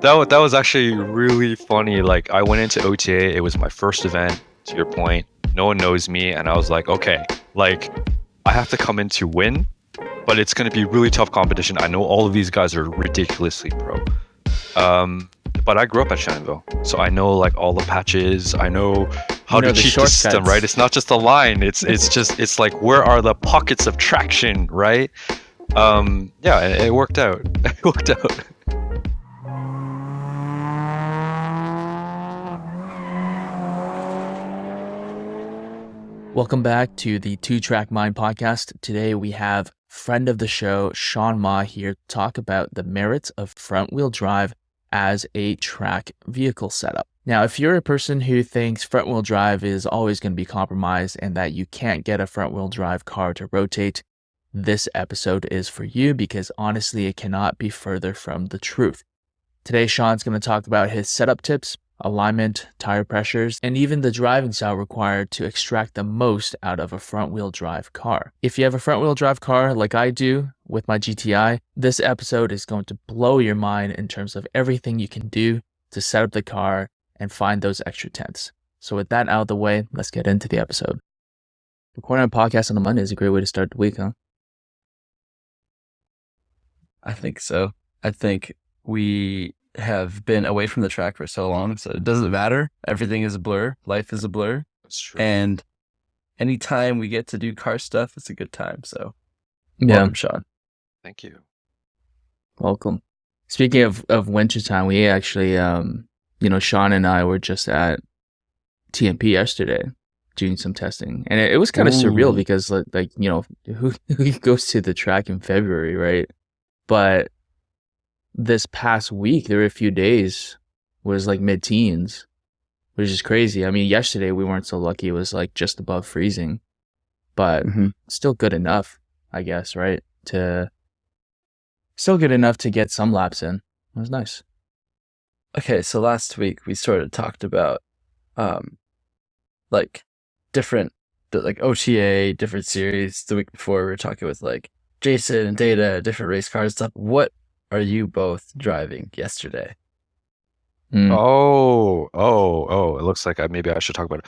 That was actually really funny. Like I went into OTA, it was my first event, to your point. No one knows me, and I was like, okay, like I have to come in to win, but it's gonna be really tough competition. I know all of these guys are ridiculously pro. Um, but I grew up at Shenandoah, so I know like all the patches. I know You how to know the cheat the system, right? shortcuts. It's not just a line. It's like where are the pockets of traction, right? Yeah, it worked out. It worked out. Welcome back to the Two Track Mind podcast. Today we have friend of the show, Shaun Ma, here to talk about the merits of front wheel drive as a track vehicle setup. Now, if you're a person who thinks front wheel drive is always going to be compromised and that you can't get a front wheel drive car to rotate, this episode is for you because honestly, it cannot be further from the truth. Today, Shaun's going to talk about his setup tips, alignment, tire pressures, and even the driving style required to extract the most out of a front-wheel drive car. If you have a front-wheel drive car like I do with my GTI, this episode is going to blow your mind in terms of everything you can do to set up the car and find those extra tenths. So with that out of the way, let's get into the episode. Recording a podcast on a Monday is a great way to start the week, huh? I think so. I think we have been away from the track for so long, so it doesn't matter. Everything is a blur. Life is a blur. That's true. And anytime we get to do car stuff, it's a good time. So Yeah, welcome, Shaun. Thank you. welcome. Speaking of wintertime, we actually, Shaun and I were just at TMP yesterday doing some testing, and it was kind of surreal Ooh. because who goes to the track in February, right? But this past week, there were a few days was like mid-teens, which is crazy. I mean, yesterday we weren't so lucky; it was like just above freezing, but still good enough, I guess, right? Still good enough to get some laps in. It was nice. Okay, so last week we sort of talked about like different like OTA, different series. The week before we were talking with like Jason and Data, different race cars stuff. What are you both driving yesterday? Oh, it looks like maybe I should talk about it.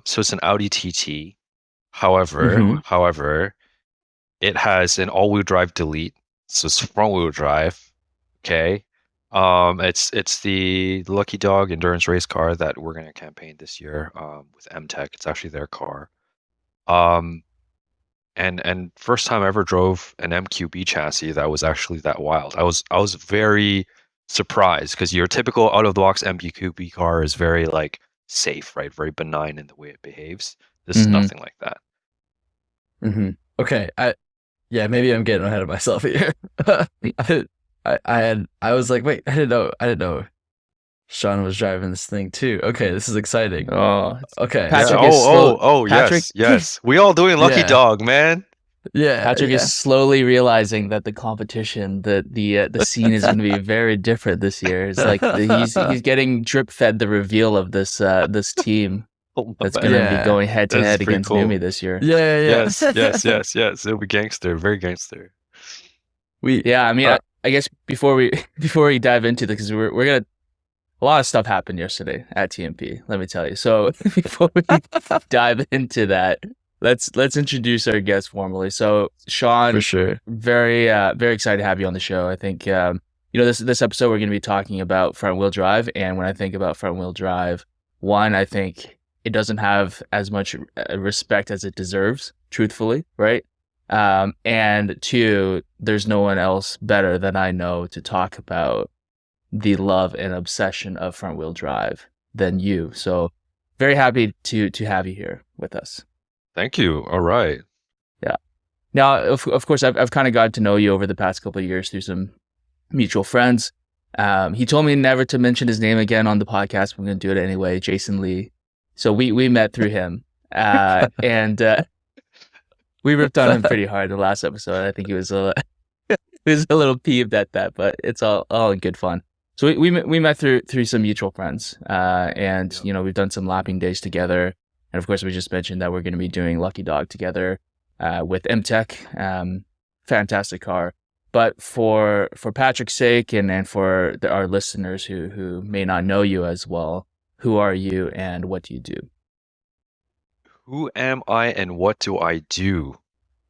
So it's an Audi TT. However, it has an all-wheel drive delete, so it's front-wheel drive. Okay. It's the Lucky Dog endurance race car that we're gonna campaign this year with M-Tech. It's actually their car. Um, and first time I ever drove an MQB chassis that was actually that wild. I was very surprised because your typical out of the box MQB car is very like safe, right? Very benign in the way it behaves. This is nothing like that. Okay, maybe I'm getting ahead of myself here. I was like, wait, I didn't know Shaun was driving this thing too. Okay, this is exciting. Oh, Okay, Patrick Yeah. is slow. Patrick, Yes. We all doing Lucky Yeah. Dog, man. Patrick is slowly realizing that the competition, the scene is going to be very different this year. It's like he's getting drip fed the reveal of this team that's going to be going head to head against Numi this year. Yeah. Yes. It'll be gangster, very gangster. I mean, I guess before we dive into this, because we're gonna a lot of stuff happened yesterday at TMP. Let me tell you. So before we dive into that, let's introduce our guest formally. So Shaun, for sure, very excited to have you on the show. I think this episode we're going to be talking about front wheel drive, and when I think about front wheel drive, one, I think it doesn't have as much respect as it deserves, truthfully, right? And two, there's no one else better than I know to talk about the love and obsession of front wheel drive than you. So very happy to have you here with us. Thank you. All right. Yeah. Now, of course, I've kind of gotten to know you over the past couple of years through some mutual friends. He told me never to mention his name again on the podcast, but I'm going to do it anyway. Jason Lee. So we met through him, and we ripped on him pretty hard the last episode. I think he was a little peeved at that, but it's all in good fun. So we met through some mutual friends, and we've done some lapping days together, and of course we just mentioned that we're going to be doing Lucky Dog together with M-Tech, fantastic car. But for Patrick's sake and for our listeners who may not know you as well, who are you and what do you do? Who am I and what do I do?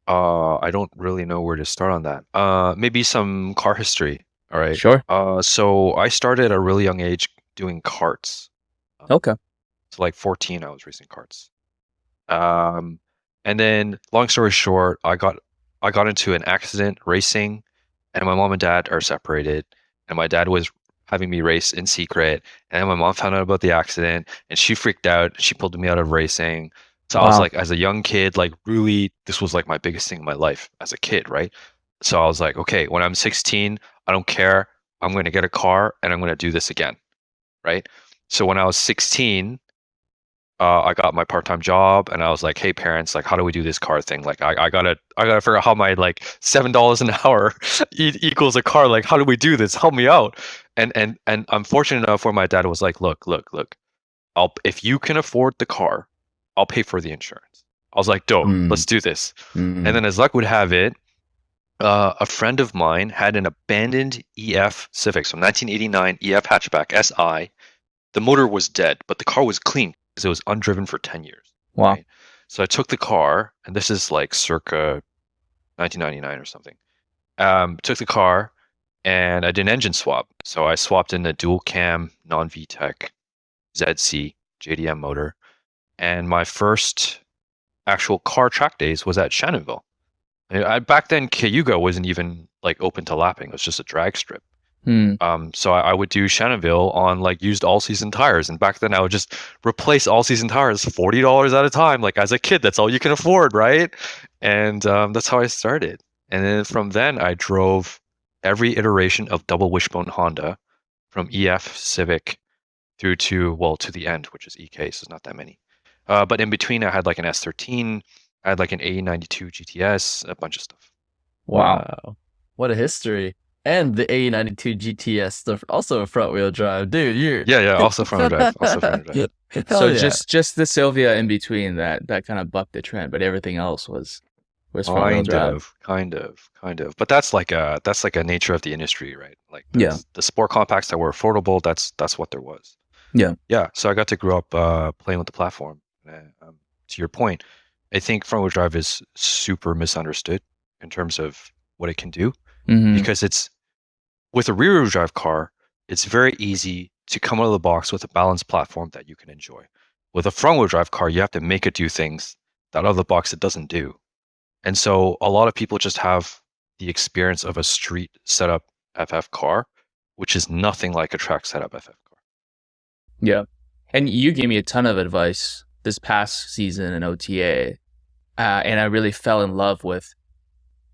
I don't really know where to start on that. Maybe some car history. All right. Sure. So I started at a really young age doing karts. Okay. So like 14, I was racing karts. And then long story short, I got into an accident racing, and my mom and dad are separated, and my dad was having me race in secret, and then my mom found out about the accident, and she freaked out. She pulled me out of racing. So I was Wow. like, as a young kid, like really, this was like my biggest thing in my life as a kid, right? So I was like, okay, when I'm 16, I don't care. I'm going to get a car and I'm going to do this again, right? So when I was 16, I got my part-time job and I was like, hey parents, like how do we do this car thing? Like I gotta figure out how my like $7 an hour equals a car. Like how do we do this? Help me out. And I'm fortunate enough where my dad was like, look, if you can afford the car, I'll pay for the insurance. I was like, dope, let's do this. And then as luck would have it, a friend of mine had an abandoned EF Civic, so 1989 EF hatchback SI. The motor was dead, but the car was clean because it was undriven for 10 years. Wow. Right? So I took the car, and this is like circa 1999 or something. Took the car, and I did an engine swap. So I swapped in a dual cam, non-VTEC, ZC, JDM motor. And my first actual car track days was at Shannonville. Back then, Cayuga wasn't even like open to lapping. It was just a drag strip. So I would do Shannonville on like used all-season tires, and back then I would just replace all-season tires $40 at a time. Like as a kid, that's all you can afford, right? And that's how I started. And then from then, I drove every iteration of double wishbone Honda, from EF Civic through to the end, which is EK, so not that many. But in between, I had like an S13, I had like an A92 GTS, a bunch of stuff. Wow. What a history. And the A92 GTS, also a front wheel drive. Dude, you're Yeah, also front wheel drive. So yeah. just the Sylvia in between that kind of bucked the trend, but everything else was front wheel drive. Kind of. But that's like a nature of the industry, right? Like Yeah. the sport compacts that were affordable, that's what there was. Yeah. Yeah. So I got to grow up playing with the platform. To your point, I think front wheel drive is super misunderstood in terms of what it can do, because it's with a rear wheel drive car, it's very easy to come out of the box with a balanced platform that you can enjoy. With a front wheel drive car, you have to make it do things that out of the box it doesn't do. And so a lot of people just have the experience of a street setup FF car, which is nothing like a track setup FF car. Yeah. And you gave me a ton of advice this past season in OTA. And I really fell in love with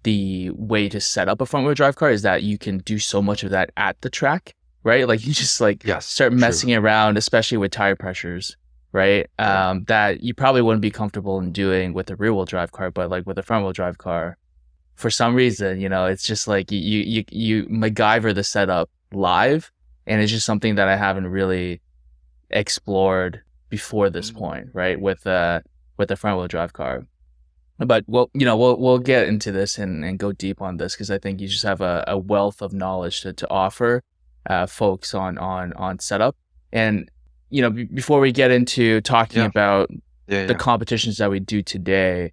the way to set up a front wheel drive car is that you can do so much of that at the track, right? Like you just start messing around, especially with tire pressures, right? That you probably wouldn't be comfortable in doing with a rear wheel drive car, but like with a front wheel drive car, for some reason, it's just like you MacGyver the setup live, and it's just something that I haven't really explored before this point, right? With a front wheel drive car. But we'll get into this and go deep on this because I think you just have a wealth of knowledge to offer folks on setup. And before we get into talking about the competitions that we do today,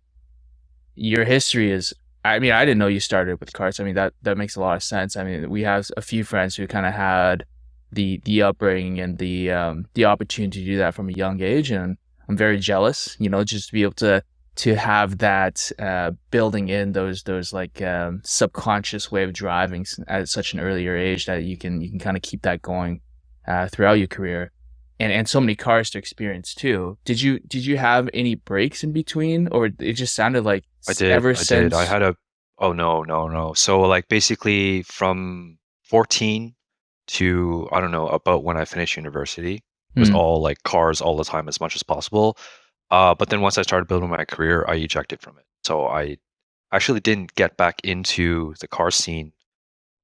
your history is. I mean, I didn't know you started with karts. I mean, that makes a lot of sense. I mean, we have a few friends who kind of had the upbringing and the opportunity to do that from a young age, and I'm very jealous. Just to be able to have that building in those like subconscious way of driving at such an earlier age that you can kind of keep that going throughout your career, and so many cars to experience too. Did you have any breaks in between, or it just sounded like I did. I had no. So like basically from 14 to I don't know about when I finished university, it was all like cars all the time as much as possible. But then once I started building my career, I ejected from it. So I actually didn't get back into the car scene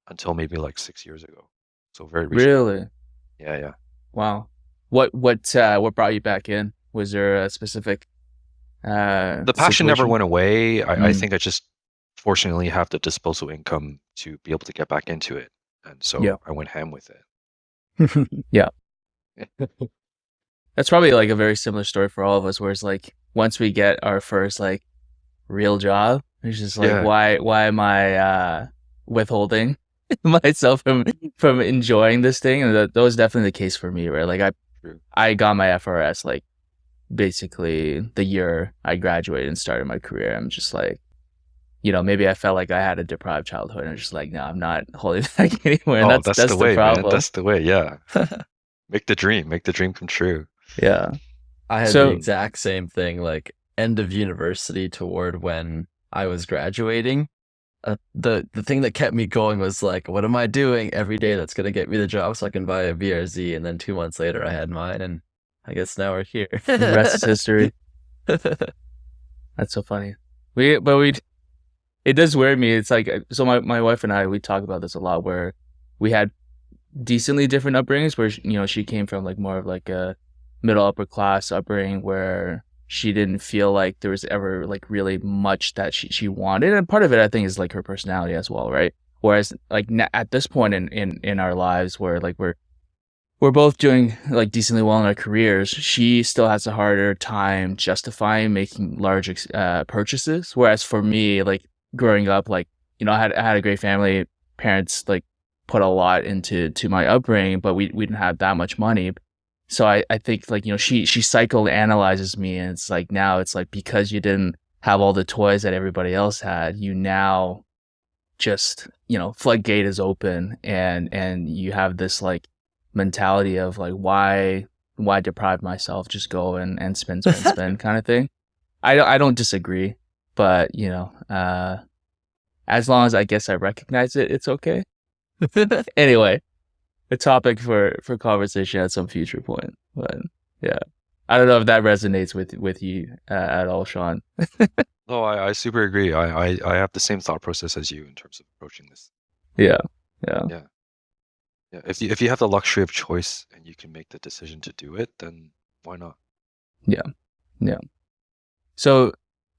until maybe like 6 years ago. So very recently. Really? Yeah. Wow. What brought you back in? Was there a specific the passion never went away. I think I just fortunately have the disposable income to be able to get back into it. And so Yeah. I went ham with it. That's probably like a very similar story for all of us, where it's like once we get our first like real job, it's just like Yeah. why am I withholding myself from enjoying this thing? And that was definitely the case for me, right? Like True. I got my FRS like basically the year I graduated and started my career. I'm just like, you know, maybe I felt like I had a deprived childhood, and I'm just like, no, I'm not holding back anywhere. And Oh, that's the the way, man. problem. That's the way. Yeah. Make the dream come true. Yeah. I had the So exact same thing, like end of university toward when I was graduating. The thing that kept me going was like, what am I doing every day that's gonna get me the job so I can buy a VRZ? And then 2 months later, I had mine, and I guess now we're here. the rest is history. That's so funny. It does weird me. It's like, so my wife and I, we talk about this a lot, where we had decently different upbringings, where, you know, she came from like more of like a middle upper class upbringing, where she didn't feel like there was ever like really much that she wanted. And part of it, I think, is like her personality as well, right? Whereas like at this point in our lives, where like we're both doing like decently well in our careers, she still has a harder time justifying making large purchases. Whereas for me, like growing up, like, you know, I had a great family. Parents like put a lot into my upbringing, but we didn't have that much money. So I think like, you know, she psychoanalyzes me, and it's like, now it's like, because you didn't have all the toys that everybody else had, you now just, you know, floodgate is open, and you have this like mentality of like, why deprive myself, just go and spend kind of thing. I don't disagree, but you know, as long as I guess I recognize it, it's okay. Anyway, a topic for conversation at some future point. But yeah, I don't know if that resonates with you at all, Shaun. No, I super agree. I have the same thought process as you in terms of approaching this. Yeah. Yeah. If you have the luxury of choice and you can make the decision to do it, then why not? Yeah. So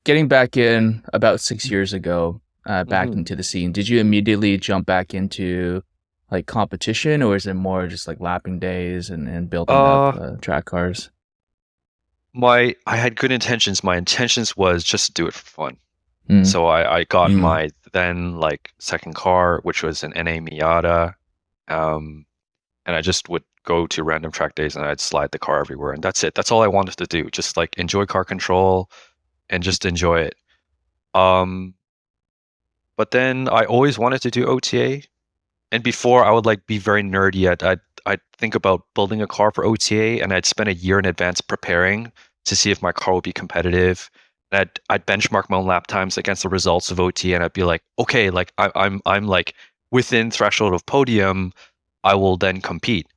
getting back in about 6 years ago, back into the scene, did you immediately jump back into like competition, or is it more just like lapping days and building up track cars? I had good intentions. My intentions was just to do it for fun. Mm. So I got my then like second car, which was an NA Miata. And I just would go to random track days and I'd slide the car everywhere. And that's it. That's all I wanted to do. Just like enjoy car control and just enjoy it. But then I always wanted to do OTA. And before I would like be very nerdy. I'd think about building a car for OTA, and I'd spend a year in advance preparing to see if my car would be competitive. And I'd benchmark my own lap times against the results of OTA, and I'd be like, okay, like I'm like within threshold of podium, I will then compete.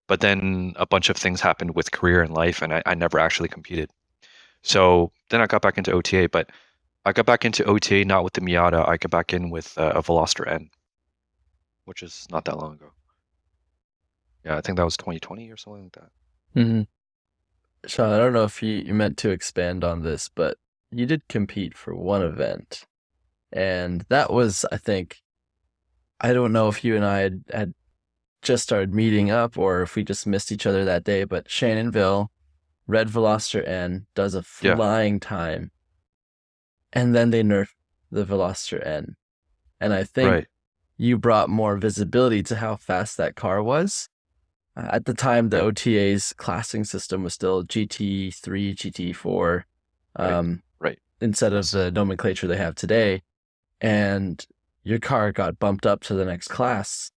But then a bunch of things happened with career and life, and I never actually competed. So then I got back into OTA, but I got back into OTA not with the Miata. I got back in with a Veloster N, which is not that long ago. Yeah, I think that was 2020 or something like that. Mm-hmm. Shaun, I don't know if you meant to expand on this, but you did compete for one event. And that was, I think, I don't know if you and I had just started meeting up or if we just missed each other that day, but Shannonville, Red Veloster N does a flying time. And then they nerf the Veloster N. And I think you brought more visibility to how fast that car was. At the time, the OTA's classing system was still GT3, GT4, instead of the nomenclature they have today. And your car got bumped up to the next class.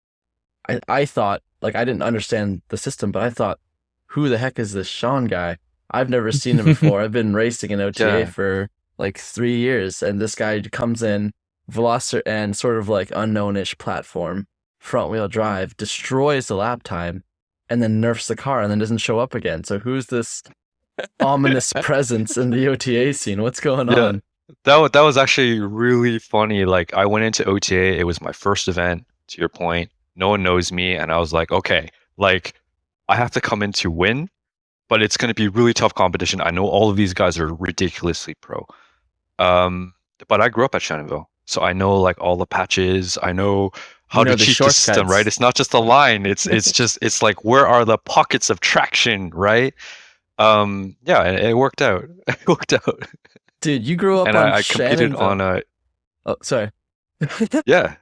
I thought, like, I didn't understand the system, but I thought, who the heck is this Shaun guy? I've never seen him before. I've been racing in OTA for like 3 years, and this guy comes in, Veloster N, sort of like unknown-ish platform, front wheel drive, destroys the lap time, and then nerfs the car and then doesn't show up again. So who's this ominous presence in the OTA scene? What's going on? That was actually really funny. Like, I went into OTA, it was my first event, to your point. No one knows me, and I was like, okay, like, I have to come in to win, but it's going to be really tough competition. I know all of these guys are ridiculously pro. But I grew up at Shannonville, So I know like all the patches. I know how You know to the cheat the system, right? shortcuts. It's not just a line. It's like where are the pockets of traction, right? Yeah, it worked out. It worked out. Dude, you grew up And on I competed on Shannonville. a Oh, sorry. yeah.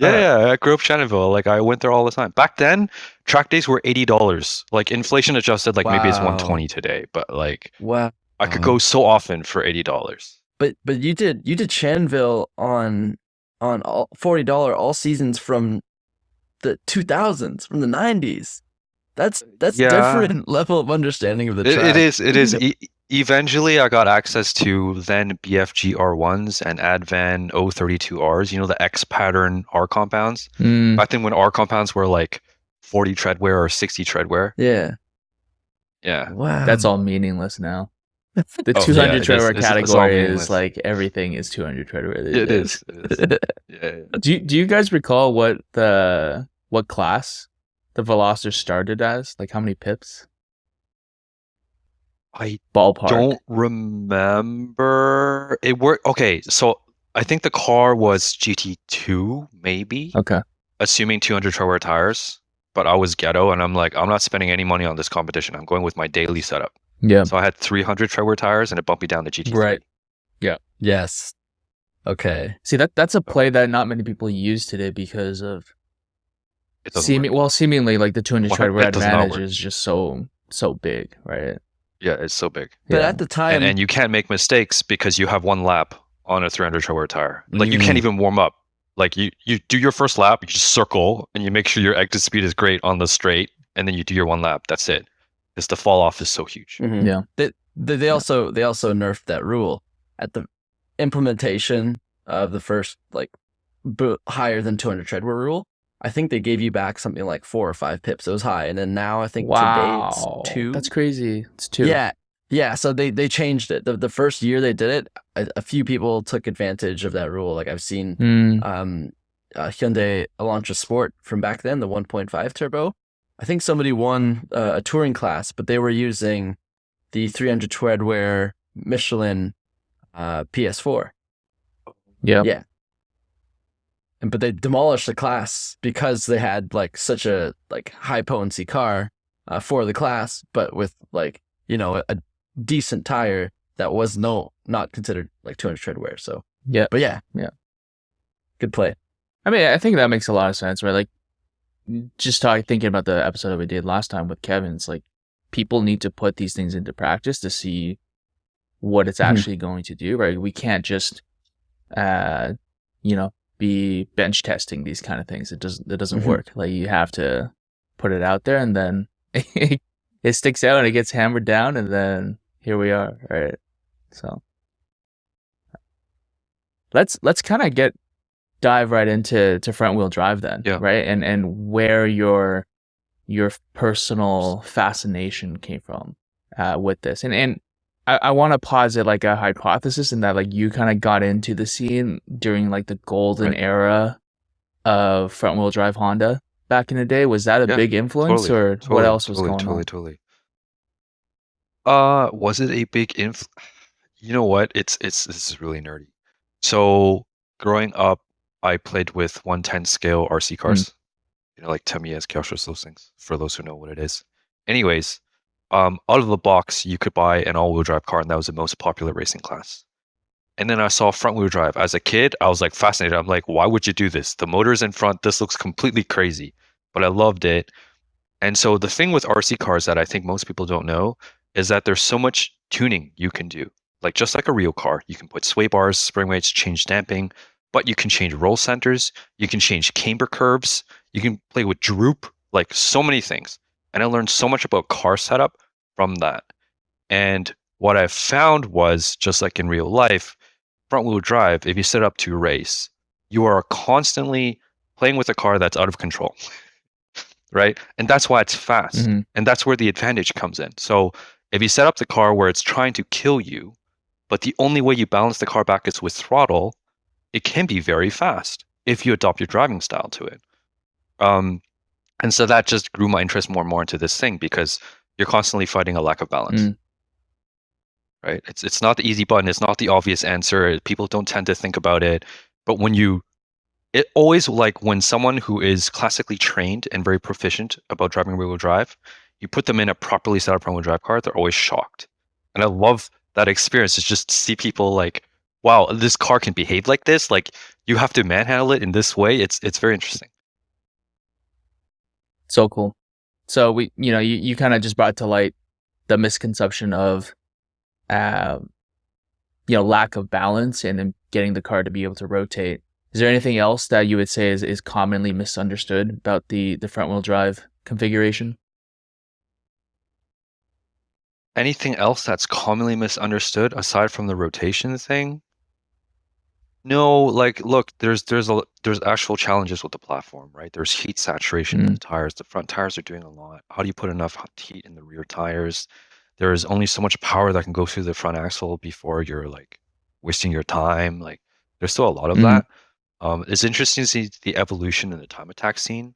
All Yeah, right. yeah, I grew up Shannonville. Like I went there all the time. Back then, track days were $80. Like inflation adjusted, like maybe it's Wow. 120 today, but like Wow. I could go so often for $80. But you did Shannonville on all $40 all seasons from the 2000s, from the 90s. That's Yeah, different level of understanding of the it track. is. It is. Eventually, I got access to then BFG R1s and Advan 032Rs. You know the X pattern R compounds. Mm, Back then, when R compounds were like 40 treadwear or 60 treadwear. Yeah. Yeah. Wow. that's all meaningless now. The Oh yeah, 200 it is. treadwear It's all category is meaningless. like everything is 200 treadwear these It days. is. It is. Yeah. Do you guys recall what class the Veloster started as? Like how many pips? I Ballpark. don't remember. It worked. Okay, so I think the car was GT2, maybe, Okay. assuming 200 treadwear tires. But I was ghetto, and I'm like, I'm not spending any money on this competition. I'm going with my daily setup. Yeah. So I had 300 treadwear tires, and it bumped me down to GT3. Right. Yeah. Yes. Okay. See that's a play that not many people use today because of It doesn't work. seemingly like the 200 Well, treadwear it does not advantage work. is just so big, right? Yeah, it's so big. But Yeah. at the time, And you can't make mistakes because you have one lap on a 300 treadwear tire. Like you can't even warm up. Like you do your first lap, you just circle and you make sure your exit speed is great on the straight, and then you do your one lap. That's it. Because the fall off is so huge. Mhm. Yeah. They also nerfed that rule at the implementation of the first like higher than 200 treadwear rule. I think they gave you back something like 4 or 5 pips. It was high, and then now I think today it's 2. That's crazy. It's 2. Yeah. So they changed it. The first year they did it, a few people took advantage of that rule. Like I've seen Hyundai Elantra Sport from back then, the 1.5 turbo. I think somebody won a touring class, but they were using the 300 treadwear Michelin PS4. Yep. Yeah. But they demolished the class because they had like such a like high potency car for the class, but with like, you know, a decent tire that was not considered like 200 treadwear. So yeah. But yeah. Good play. I mean, I think that makes a lot of sense, right? Like just thinking about the episode that we did last time with Kevin, it's like people need to put these things into practice to see what it's actually going to do, right? We can't just be bench testing these kind of things. It doesn't work. Like you have to put it out there, and then it sticks out and it gets hammered down, and then here we are, right? So let's kind of dive right into front wheel drive then, right? And where your personal fascination came from with this, and I want to posit like a hypothesis in that like you kind of got into the scene during like the golden era of front wheel drive Honda back in the day. Was that a big influence, or what else was going on? Totally. Was it a big influence? You know what? This is really nerdy. So growing up, I played with 110 scale RC cars. You know, like Tamiya's, Kyosho's, those things. For those who know what it is. Anyways. Out of the box, you could buy an all-wheel drive car, and that was the most popular racing class. And then I saw front-wheel drive. As a kid, I was like fascinated. I'm like, why would you do this? The motor's in front. This looks completely crazy. But I loved it. And so the thing with RC cars that I think most people don't know is that there's so much tuning you can do. Like just like a real car, you can put sway bars, spring weights, change damping, but you can change roll centers. You can change camber curves. You can play with droop, like so many things. And I learned so much about car setup from that. And what I found was, just like in real life, front wheel drive, if you set up to race, you are constantly playing with a car that's out of control, right? And that's why it's fast. And that's where the advantage comes in. So if you set up the car where it's trying to kill you, but the only way you balance the car back is with throttle, it can be very fast if you adopt your driving style to it. And so that just grew my interest more and more into this thing, because you're constantly fighting a lack of balance. Right? It's not the easy button. It's not the obvious answer. People don't tend to think about it. But it always like when someone who is classically trained and very proficient about driving rear-wheel drive, you put them in a properly set up front-wheel drive car, they're always shocked. And I love that experience. Is just to see people like, wow, this car can behave like this. Like you have to manhandle it in this way. It's very interesting. So cool. So you kind of just brought to light the misconception of, lack of balance and then getting the car to be able to rotate. Is there anything else that you would say is commonly misunderstood about the front wheel drive configuration? Anything else that's commonly misunderstood aside from the rotation thing? No, like look, there's actual challenges with the platform, right? There's heat saturation in the tires. The front tires are doing a lot. How do you put enough heat in the rear tires? There is only so much power that can go through the front axle before you're like wasting your time. Like there's still a lot of that. It's interesting to see the evolution in the time attack scene,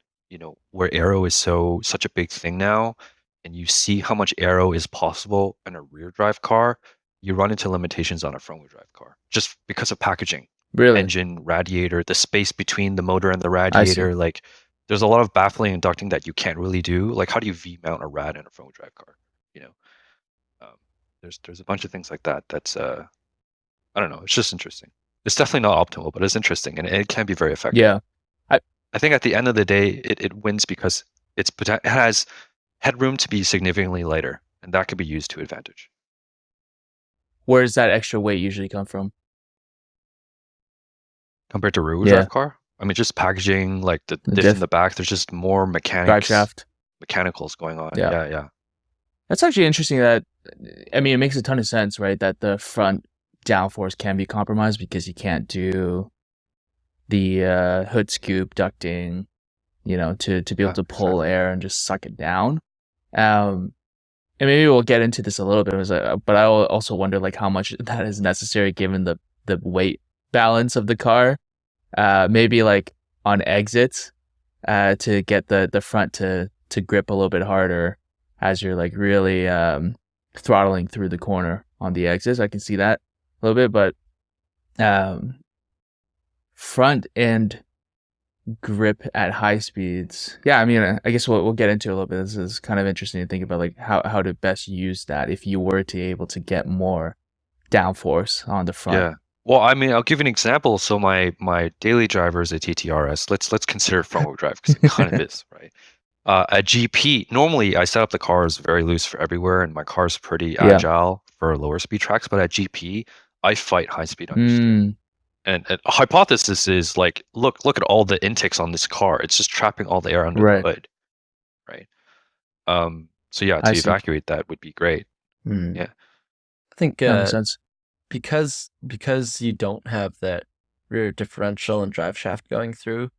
where aero is such a big thing now, and you see how much aero is possible in a rear drive car. You run into limitations on a front wheel drive car just because of packaging. Really? Engine, radiator, the space between the motor and the I see. radiator. Like there's a lot of baffling and ducting that you can't really do. Like how do you V mount a rad in a front wheel drive car? There's a bunch of things like that. That's I don't know. It's just interesting. It's definitely not optimal, but it's interesting and it can be very effective. Yeah. I think at the end of the day, it wins because it has headroom to be significantly lighter, and that could be used to advantage. Where does that extra weight usually come from? Compared to rear-wheel drive car? I mean, just packaging, like the diff in the back, there's just more drive shaft, mechanicals going on. Yeah. Yeah. That's actually interesting it makes a ton of sense, right? That the front downforce can be compromised because you can't do the hood scoop ducting, to be able to pull air and just suck it down. And maybe we'll get into this a little bit, but I also wonder like how much that is necessary given the weight balance of the car. Maybe like on exits, to get the front to grip a little bit harder as you're like really throttling through the corner on the exits. I can see that a little bit, but front end grip at high speeds. Yeah, I mean, I guess we'll get into it a little bit. This is kind of interesting to think about, like how to best use that if you were to able to get more downforce on the front. Yeah. Well, I mean, I'll give you an example. So my daily driver is a TTRS. Let's consider front wheel drive because it kind of is, right? At GP, normally I set up the cars very loose for everywhere, and my car's pretty agile for lower speed tracks. But at GP, I fight high speed understeer. And a hypothesis is like, look at all the intakes on this car. It's just trapping all the air under the hood, right? So yeah, to evacuate that would be great. Yeah, I think that makes sense. Because you don't have that rear differential and drive shaft going through,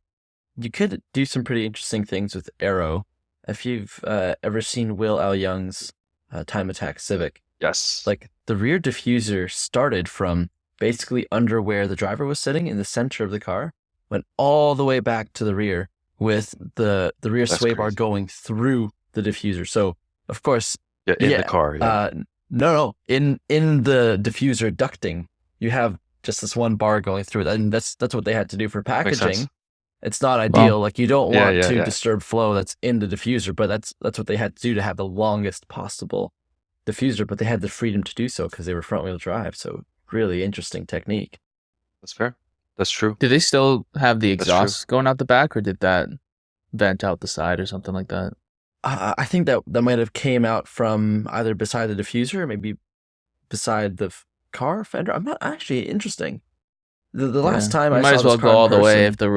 you could do some pretty interesting things with aero. If you've ever seen Will Al Young's Time Attack Civic, yes, like the rear diffuser started from basically under where the driver was sitting in the center of the car, went all the way back to the rear with the rear sway bar going through the diffuser. So of course, in the car. Yeah. No, in the diffuser ducting, you have just this one bar going through it, and that's what they had to do for packaging. It's not ideal. Like you don't want to disturb flow that's in the diffuser, but that's what they had to do to have the longest possible diffuser. But they had the freedom to do so because they were front wheel drive. So really interesting technique. That's fair. That's true. Do they still have the exhaust going out the back, or did that vent out the side or something like that? I think that might have came out from either beside the diffuser or maybe beside the car fender. I'm not actually interesting. The last time I might saw as well this go car all in the way person- if the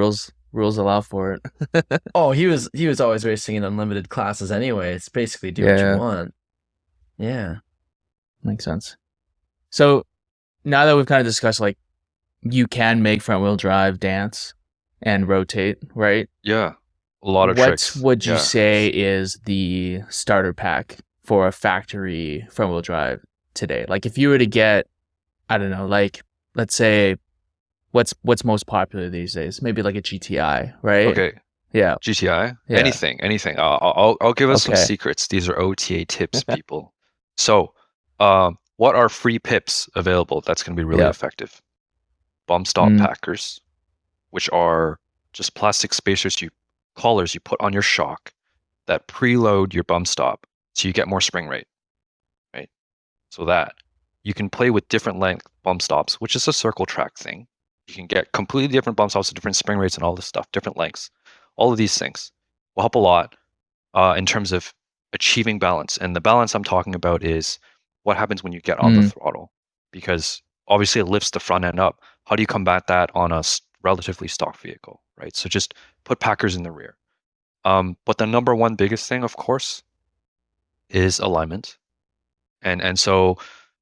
rules allow for it. Oh, he was always racing in unlimited classes anyway. It's basically do what you want. Yeah, makes sense. So now that we've kind of discussed, like, you can make front wheel drive dance and rotate, right? Yeah, a lot of tricks. What would you say is the starter pack for a factory front wheel drive today? Like, if you were to get, I don't know, like, let's say, what's most popular these days? Maybe like a GTI, right? Okay. Yeah. GTI. Yeah. Anything. I'll give us some secrets. These are OTA tips, people. So, what are free pips available that's going to be really effective? Bump stop packers, which are just plastic collars you put on your shock that preload your bump stop, so you get more spring rate, right? So that you can play with different length bump stops, which is a circle track thing. You can get completely different bump stops with different spring rates and all this stuff, different lengths. All of these things will help a lot in terms of achieving balance. And the balance I'm talking about is what happens when you get on the throttle, because obviously it lifts the front end up. How do you combat that on a relatively stock vehicle, right? So just put packers in the rear. But the number one biggest thing, of course, is alignment. And so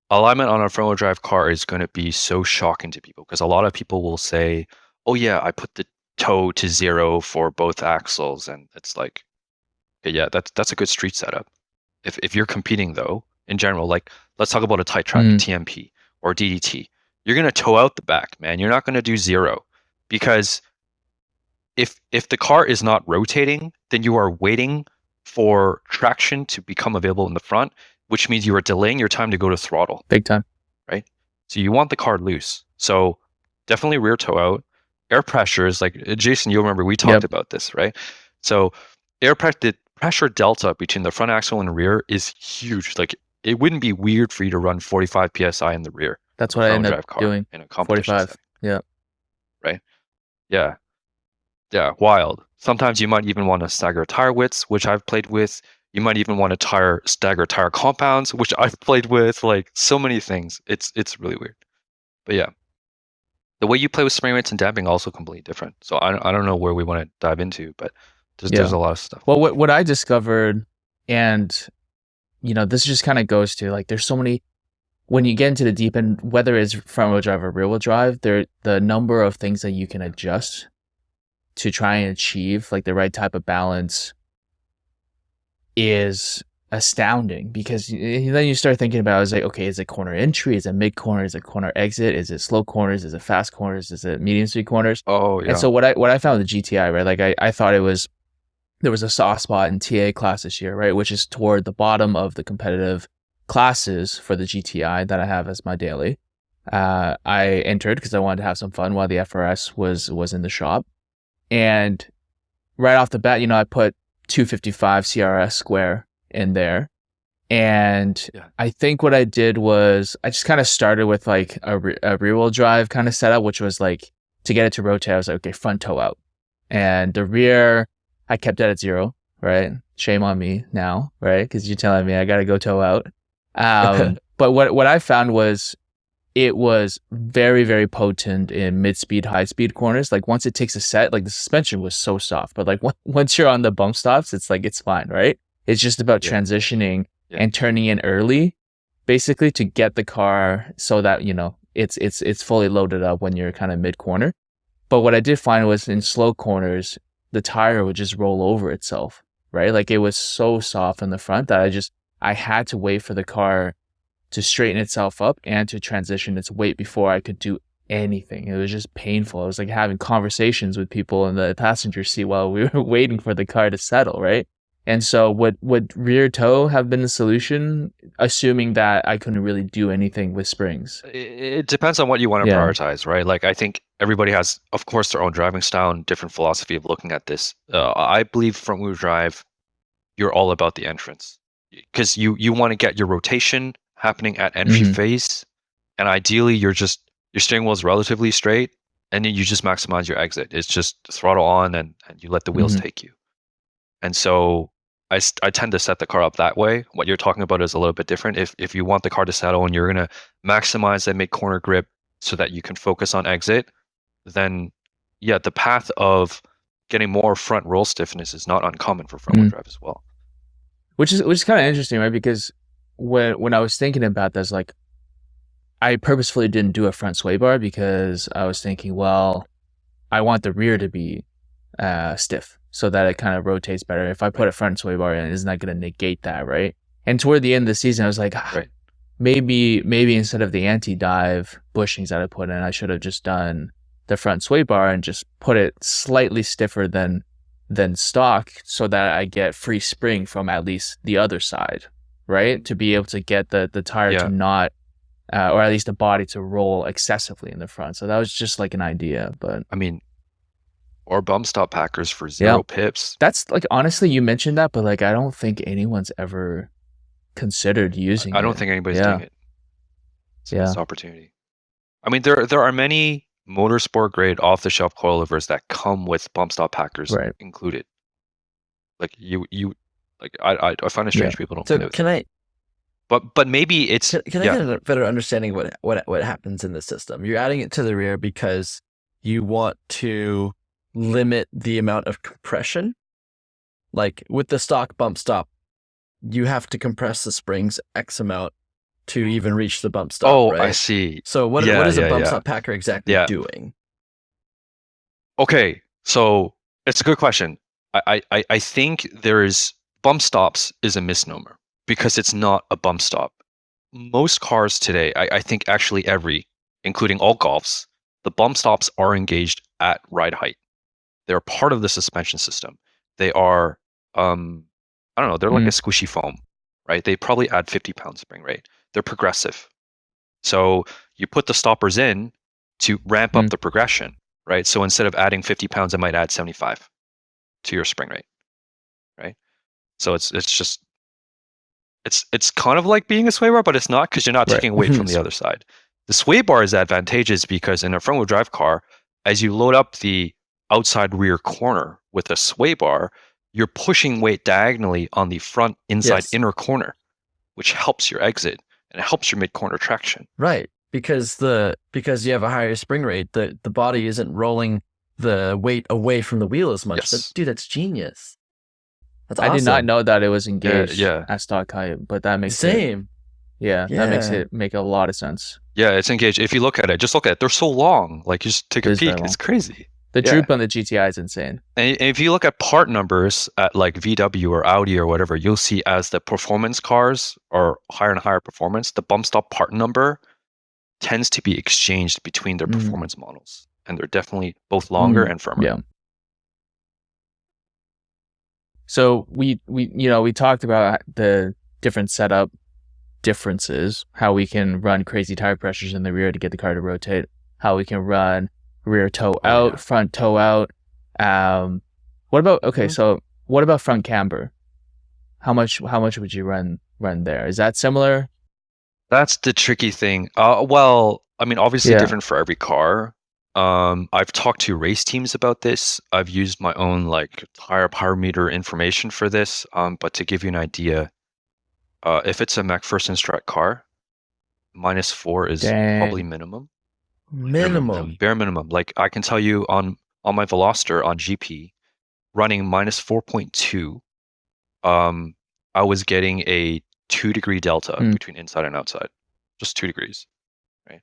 alignment on a front-wheel drive car is going to be so shocking to people, because a lot of people will say, oh yeah, I put the toe to 0 for both axles, and it's like, okay, yeah, that's a good street setup. If you're competing though, in general, like let's talk about a tight track, TMP or DDT, you're going to toe out the back, man. You're not going to do 0, because if the car is not rotating, then you are waiting for traction to become available in the front, which means you are delaying your time to go to throttle. Big time. Right? So you want the car loose. So definitely rear toe out. Air pressure is like, Jason, you'll remember we talked about this, right? So the pressure delta between the front axle and rear is huge. Like it wouldn't be weird for you to run 45 PSI in the rear. That's what I ended up doing. In a competition 45. setting. Yeah. Right? Yeah. Yeah, wild. Sometimes you might even want to stagger tire widths, which I've played with. You might even want to stagger tire compounds, which I've played with. Like so many things. It's really weird. But yeah, the way you play with spring rates and damping also completely different. So I don't know where we want to dive into, but there's a lot of stuff. Well, what I discovered, and this just kind of goes to like, there's so many. When you get into the deep end, whether it's front wheel drive or rear wheel drive, the number of things that you can adjust to try and achieve like the right type of balance is astounding, because then you start thinking about, is like, okay, is it corner entry? Is it mid corner? Is it corner exit? Is it slow corners? Is it fast corners? Is it medium speed corners? Oh, yeah. And so what I found with the GTI, right? Like I thought there was a soft spot in TA class this year, right? Which is toward the bottom of the competitive classes for the GTI that I have as my daily. I entered because I wanted to have some fun while the FRS was in the shop. And right off the bat, I put 255 CRS square in there. And I think what I did was I just kind of started with like a rear wheel drive kind of setup, which was like, to get it to rotate, I was like, okay, front toe out. And the rear, I kept it at 0, right? Shame on me now, right? Because you're telling me I got to go toe out. But what I found was it was very, very potent in mid-speed, high-speed corners. Like once it takes a set, like the suspension was so soft, but like once you're on the bump stops, it's like, it's fine, right? It's just about transitioning and turning in early, basically, to get the car so that, it's fully loaded up when you're kind of mid-corner. But what I did find was in slow corners, the tire would just roll over itself, right? Like it was so soft in the front that I had to wait for the car to straighten itself up and to transition its weight before I could do anything. It was just painful. It was like having conversations with people in the passenger seat while we were waiting for the car to settle, right? And so would rear toe have been the solution, assuming that I couldn't really do anything with springs? It depends on what you want to prioritize, right? Like I think everybody has, of course, their own driving style and different philosophy of looking at this. I believe front wheel drive, you're all about the entrance, because you want to get your rotation happening at entry phase, and ideally your steering wheel is relatively straight, and then you just maximize your exit. It's just throttle on and you let the wheels take you. And so I tend to set the car up that way. What you're talking about is a little bit different. If you want the car to settle and you're going to maximize that mid corner grip so that you can focus on exit, then the path of getting more front roll stiffness is not uncommon for front wheel drive as well. Which is kind of interesting, right? Because when I was thinking about this, like I purposefully didn't do a front sway bar because I was thinking, well, I want the rear to be stiff so that it kind of rotates better. If I put a front sway bar in, isn't that going to negate that, right? And toward the end of the season, I was like, maybe instead of the anti-dive bushings that I put in, I should have just done the front sway bar and just put it slightly stiffer than stock, so that I get free spring from at least the other side, right? To be able to get the tire to not, or at least the body to roll excessively in the front. So that was just like an idea, but I mean, or bump stop packers for 0 pips. That's like, honestly, you mentioned that, but like I don't think anyone's ever considered using I it. don't think anybody's doing it. It's a Yeah. missed opportunity. I mean, there are many motorsport grade off the shelf coilovers that come with bump stop packers Right. included. Like you like I find it strange people don't So play with can it. I But maybe it's can I get a better understanding of what happens in the system? You're adding it to the rear because you want to limit the amount of compression. Like with the stock bump stop, you have to compress the springs X amount to even reach the bump stop. Oh, right? I see. So what Yeah, is a yeah, bump yeah. stop packer exactly Yeah. doing? Okay, so it's a good question. I think there's bump stops is a misnomer because it's not a bump stop. Most cars today, I think actually every, including all Golfs, the bump stops are engaged at ride height. They're part of the suspension system. They are, I don't know, they're like a squishy foam, right? They probably add 50-pound spring rate. They're progressive. So you put the stoppers in to ramp up the progression, right? So instead of adding 50 pounds, it might add 75 to your spring rate, right? So it's just it's kind of like being a sway bar, but it's not because you're not taking weight from the other side. The sway bar is advantageous because in a front wheel drive car, as you load up the outside rear corner with a sway bar, you're pushing weight diagonally on the front inside inner corner, which helps your exit and it helps your mid corner traction. Right. Because you have a higher spring rate, the body isn't rolling the weight away from the wheel as much. Yes. Dude, that's genius. That's awesome. I did not know that it was engaged Yeah. at stock height, but that makes Same. that makes it make a lot of sense. Yeah, it's engaged. If you look at it, just look at it. They're so long. Like you just take a peek. It's crazy. The droop on the GTI is insane. And if you look at part numbers at like VW or Audi or whatever, you'll see as the performance cars are higher and higher performance, the bump stop part number tends to be exchanged between their performance models. And they're definitely both longer and firmer. Yeah. So we talked about the different setup differences, how we can run crazy tire pressures in the rear to get the car to rotate, how we can run rear toe out, front toe out. What about so what about front camber? How much would you run there? Is that similar? That's the tricky thing. Well, I mean, obviously different for every car. I've talked to race teams about this. I've used my own like tire power meter information for this. But to give you an idea, if it's a McPherson Strat car, -4 is probably minimum. Bare minimum. Like I can tell you on my Veloster on GP, running -4.2, I was getting a 2-degree delta between inside and outside, just 2 degrees, right?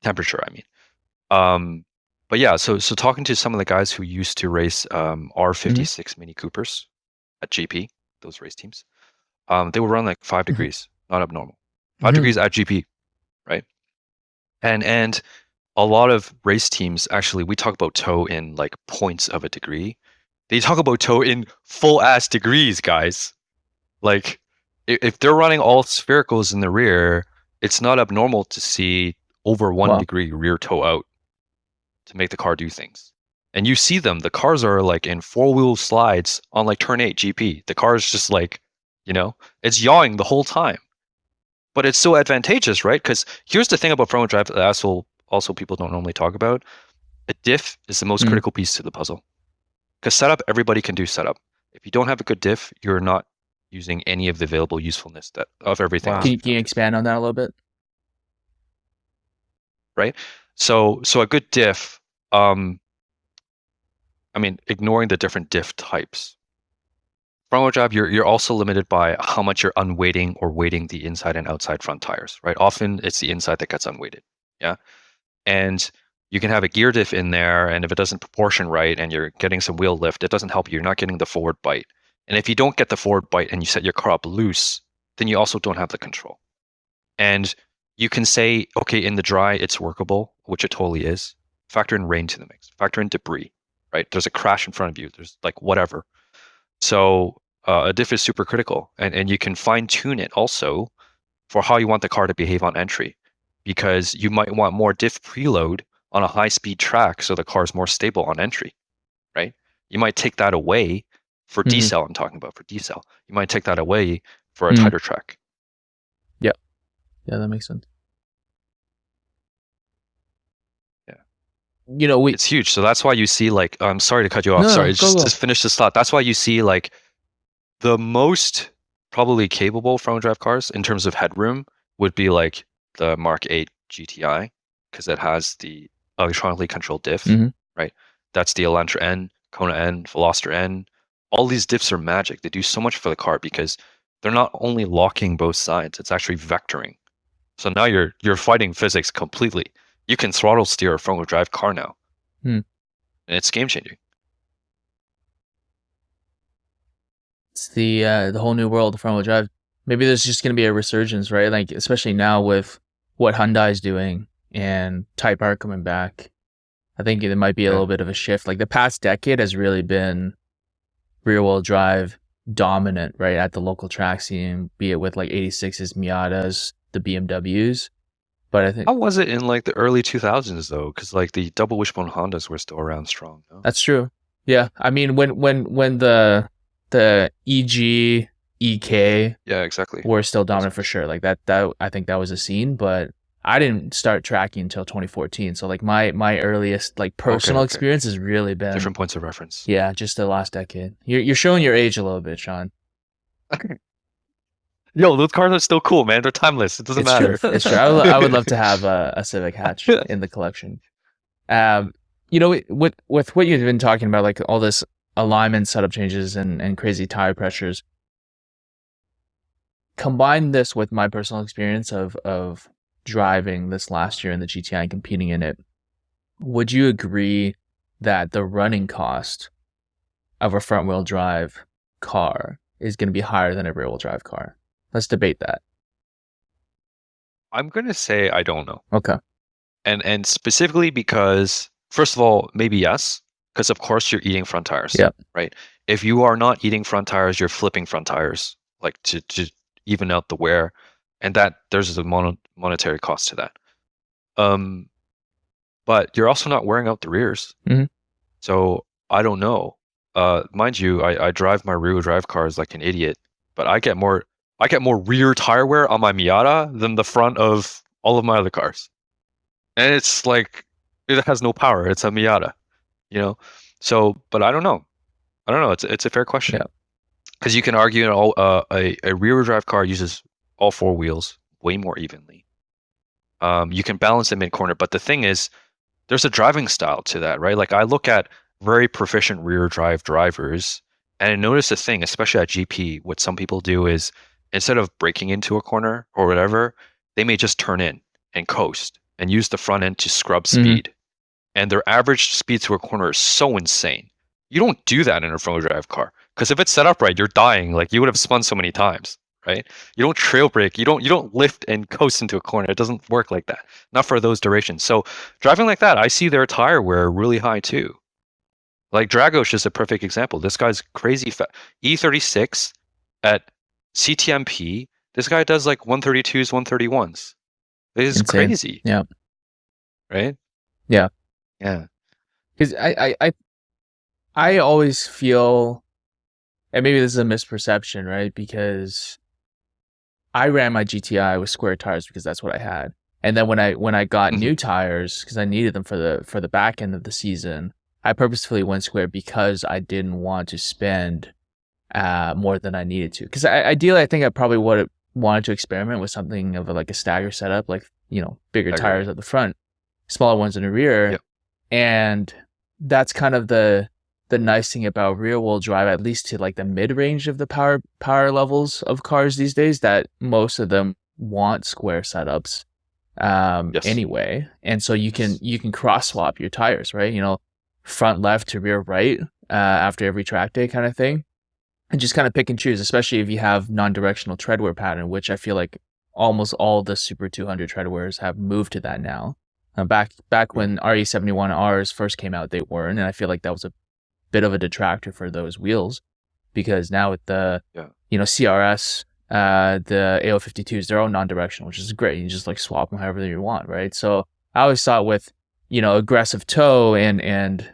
Temperature, I mean. But yeah, so talking to some of the guys who used to race R56 Mini Coopers at GP, those race teams, they would run like 5 degrees, not abnormal. 5 degrees at GP, right? And a lot of race teams, actually, we talk about toe in like points of a degree. They talk about toe in full ass degrees, guys. Like if they're running all sphericals in the rear, it's not abnormal to see over 1 degree rear toe out to make the car do things. And you see them, the cars are like in 4-wheel slides on like turn 8 GP. The car is just like, it's yawing the whole time. But it's so advantageous, right? Because here's the thing about front wheel drive that also people don't normally talk about. A diff is the most critical piece to the puzzle. Because setup, everybody can do setup. If you don't have a good diff, you're not using any of the available usefulness of everything. Wow. Can you expand on that a little bit? Right? So a good diff, I mean, ignoring the different diff types. Front wheel drive, you're also limited by how much you're unweighting or weighting the inside and outside front tires, right? Often it's the inside that gets unweighted, yeah? And you can have a gear diff in there, and if it doesn't proportion right and you're getting some wheel lift, it doesn't help you. You're not getting the forward bite. And if you don't get the forward bite and you set your car up loose, then you also don't have the control. And you can say, okay, in the dry, it's workable, which it totally is. Factor in rain to the mix. Factor in debris, right? There's a crash in front of you. There's like whatever. So a diff is super critical. And you can fine tune it also for how you want the car to behave on entry. Because you might want more diff preload on a high-speed track so the car's more stable on entry, right? You might take that away for decel. I'm talking about for decel. You might take that away for a tighter track. Yeah, that makes sense. Yeah, it's huge. So that's why you see like, I'm sorry to cut you off. No, sorry, go. just finish this thought. That's why you see like the most probably capable front-wheel drive cars in terms of headroom would be like the Mark 8 GTI, because it has the electronically controlled diff, right? That's the Elantra N, Kona N, Veloster N. All these diffs are magic. They do so much for the car because they're not only locking both sides, it's actually vectoring. So now you're fighting physics completely. You can throttle steer a front-wheel drive car now. And it's game-changing. It's the whole new world of front-wheel drive. Maybe there's just going to be a resurgence, right? Like, especially now with what Hyundai's doing and Type R coming back. I think there might be a little bit of a shift. Like, the past decade has really been rear-wheel drive dominant, right, at the local track scene, be it with like 86s, Miatas, the BMWs. But I think... How was it in like the early 2000s though? Because like the double wishbone Hondas were still around strong. No? That's true. Yeah, I mean when the EG, EK, yeah, exactly, were still dominant for sure. Like that I think that was a scene, but I didn't start tracking until 2014. So like my earliest like personal experience has really been different points of reference. Yeah, just the last decade. You're showing your age a little bit, Shaun. Yo, those cars are still cool, man. They're timeless. It doesn't matter. True. It's true. I would love to have a Civic hatch in the collection. You know, with what you've been talking about, like all this alignment setup changes and crazy tire pressures, combine this with my personal experience of driving this last year in the GTI and competing in it. Would you agree that the running cost of a front wheel drive car is going to be higher than a rear wheel drive car? Let's debate that. I'm gonna say I don't know. Okay. And specifically because, first of all, maybe yes, because of course you're eating front tires. Yeah. Right. If you are not eating front tires, you're flipping front tires, like to even out the wear, and that there's a monetary cost to that. But you're also not wearing out the rears. So I don't know. Mind you, I drive my rear-wheel drive cars like an idiot, but I get more rear tire wear on my Miata than the front of all of my other cars. And it's like, it has no power. It's a Miata, you know? So, but I don't know. It's a fair question. Because you can argue a rear-wheel drive car uses all four wheels way more evenly. You can balance them in corner, but the thing is, there's a driving style to that, right? Like I look at very proficient rear drive drivers, and I notice a thing, especially at GP, what some people do is instead of braking into a corner or whatever, they may just turn in and coast and use the front end to scrub speed. And their average speed to a corner is so insane. You don't do that in a front-wheel drive car, because if it's set up right, you're dying. Like you would have spun so many times, right? You don't trail brake. You don't lift and coast into a corner. It doesn't work like that. Not for those durations. So driving like that, I see their tire wear really high too. Like Drago's just a perfect example. This guy's crazy fat. E36 at CTMP, this guy does like 132s, 131s. It is insane. Crazy. Yeah. Right? Yeah. Yeah. Because I always feel, and maybe this is a misperception, right? Because I ran my GTI with square tires because that's what I had. And then when I got new tires, because I needed them for the back end of the season, I purposefully went square because I didn't want to spend more than I needed to. Because ideally, I think I probably would have wanted to experiment with something of like a stagger setup, like, you know, bigger tires at the front, smaller ones in the rear. Yep. And that's kind of the nice thing about rear wheel drive, at least to like the mid range of the power levels of cars these days, that most of them want square setups anyway. And so you can cross swap your tires, right? You know, front left to rear right after every track day kind of thing, and just kind of pick and choose, especially if you have non-directional tread wear pattern, which I feel like almost all the Super 200 tread wears have moved to that now. Back when RE71Rs first came out, they weren't, and I feel like that was a bit of a detractor for those wheels, because now with the CRS, the AO52s, they're all non-directional, which is great. You just like swap them however you want, right? So I always thought with aggressive toe and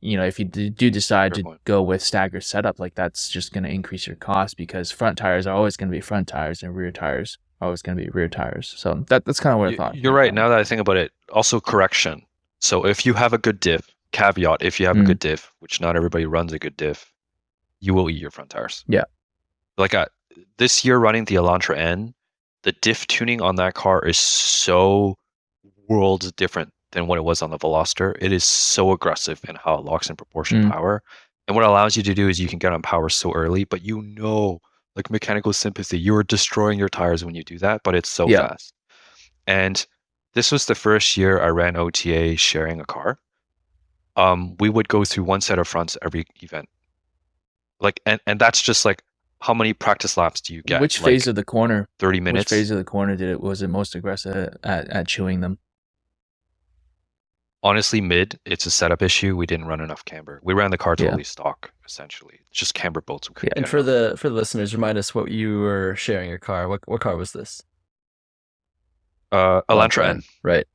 if you do decide Fair to point. go with staggered setup, like that's just going to increase your cost because front tires are always going to be front tires and rear tires are always going to be rear tires. So that's kind of what I thought. You're right. Now that I think about it, also correction. So if you have a good diff, caveat, if you have a good diff, which not everybody runs a good diff, you will eat your front tires. Yeah. Like this year running the Elantra N, the diff tuning on that car is so worlds different than what it was on the Veloster. It is so aggressive in how it locks in proportion power. And what it allows you to do is you can get on power so early, but like mechanical sympathy, you are destroying your tires when you do that, but it's so fast. And this was the first year I ran OTA sharing a car. We would go through one set of fronts every event. Like, and that's just like, how many practice laps do you get? Which phase of the corner? 30 minutes. Which phase of the corner was it most aggressive at chewing them? Honestly, mid, it's a setup issue. We didn't run enough camber. We ran the car totally stock, essentially. It's just camber bolts. And for the listeners, remind us what you were sharing your car. What car was this? Elantra N. Right.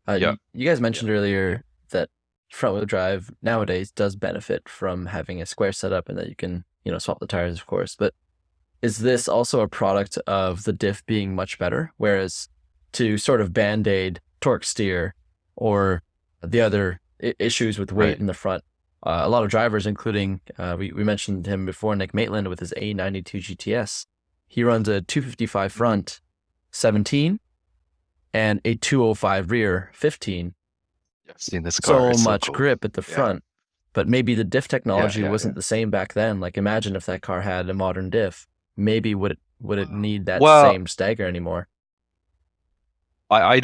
You guys mentioned earlier that front wheel drive nowadays does benefit from having a square setup and that you can, swap the tires, of course. But is this also a product of the diff being much better? Whereas to sort of band-aid torque steer or the other issues with weight in the front, a lot of drivers, including, we mentioned him before, Nick Maitland with his A92 GTS, he runs a 255 front 17 and a 205 rear 15. I've seen this car. So much grip at the front, but maybe the diff technology wasn't the same back then. Like imagine if that car had a modern diff, maybe would it need that same stagger anymore? I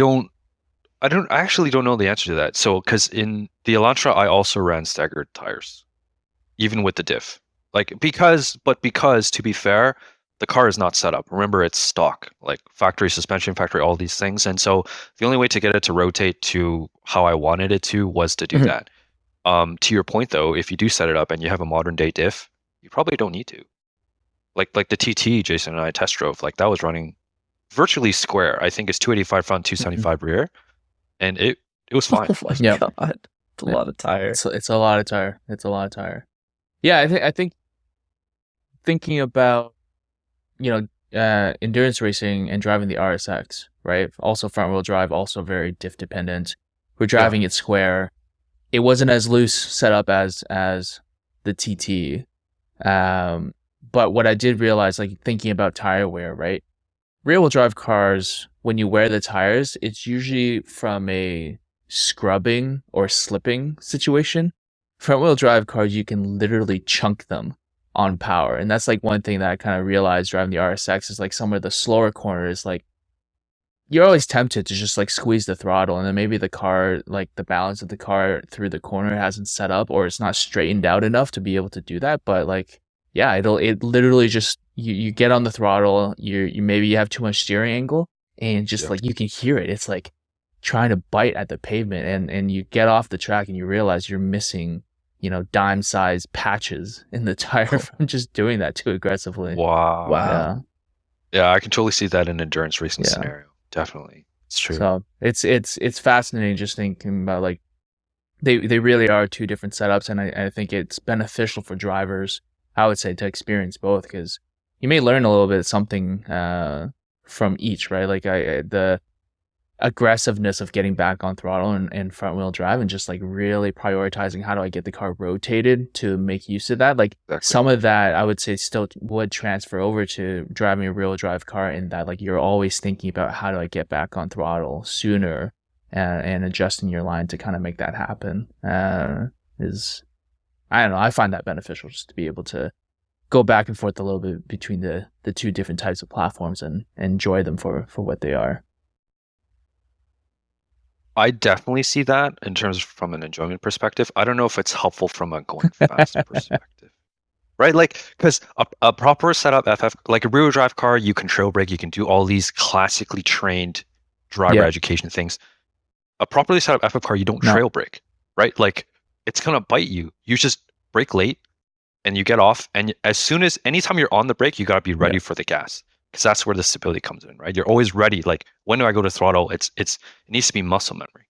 actually don't know the answer to that. So, because in the Elantra, I also ran staggered tires, even with the diff. Because to be fair, the car is not set up. Remember, it's stock, like factory suspension, factory, all these things. And so the only way to get it to rotate to how I wanted it to was to do that. To your point, though, if you do set it up and you have a modern day diff, you probably don't need to. Like the TT Jason and I test drove, like that was running virtually square. I think it's 285 front, 275 rear, and it was fine. Oh my god, it's a lot of tire. It's a lot of tire. It's a lot of tire. Yeah, I think thinking about endurance racing and driving the RSX, right? Also front wheel drive, also very diff dependent. We're driving it square. It wasn't as loose set up as the TT. But what I did realize, like thinking about tire wear, right? Rear wheel drive cars, when you wear the tires, it's usually from a scrubbing or slipping situation. Front wheel drive cars, you can literally chunk them on power. And that's like one thing that I kind of realized driving the RSX is like some of the slower corners, like you're always tempted to just like squeeze the throttle and then maybe the car, like the balance of the car through the corner hasn't set up or it's not straightened out enough to be able to do that. But like, yeah, it literally just, you get on the throttle, you maybe you have too much steering angle and just like you can hear it. It's like trying to bite at the pavement and you get off the track and you realize you're missing dime-sized patches in the tire from just doing that too aggressively. Wow. Yeah, I can totally see that in an endurance racing scenario. Definitely. It's true. So it's fascinating just thinking about like they really are two different setups, and I think it's beneficial for drivers, I would say, to experience both because you may learn a little bit something from each, right? Like the aggressiveness of getting back on throttle and front wheel drive and just like really prioritizing how do I get the car rotated to make use of that. Like some of that I would say still would transfer over to driving a rear wheel drive car in that like you're always thinking about how do I get back on throttle sooner and adjusting your line to kind of make that happen is, I don't know, I find that beneficial just to be able to go back and forth a little bit between the two different types of platforms and enjoy them for what they are. I definitely see that in terms from an enjoyment perspective. I don't know if it's helpful from a going fast perspective, right? Like, because a proper setup FF, like a rear drive car, you can trail brake, you can do all these classically trained driver education things. A properly set up FF car, you don't trail brake, right? Like, it's gonna bite you. You just brake late, and you get off, and anytime you're on the brake, you gotta be ready for the gas. Because that's where the stability comes in, right? You're always ready. Like, when do I go to throttle? It needs to be muscle memory.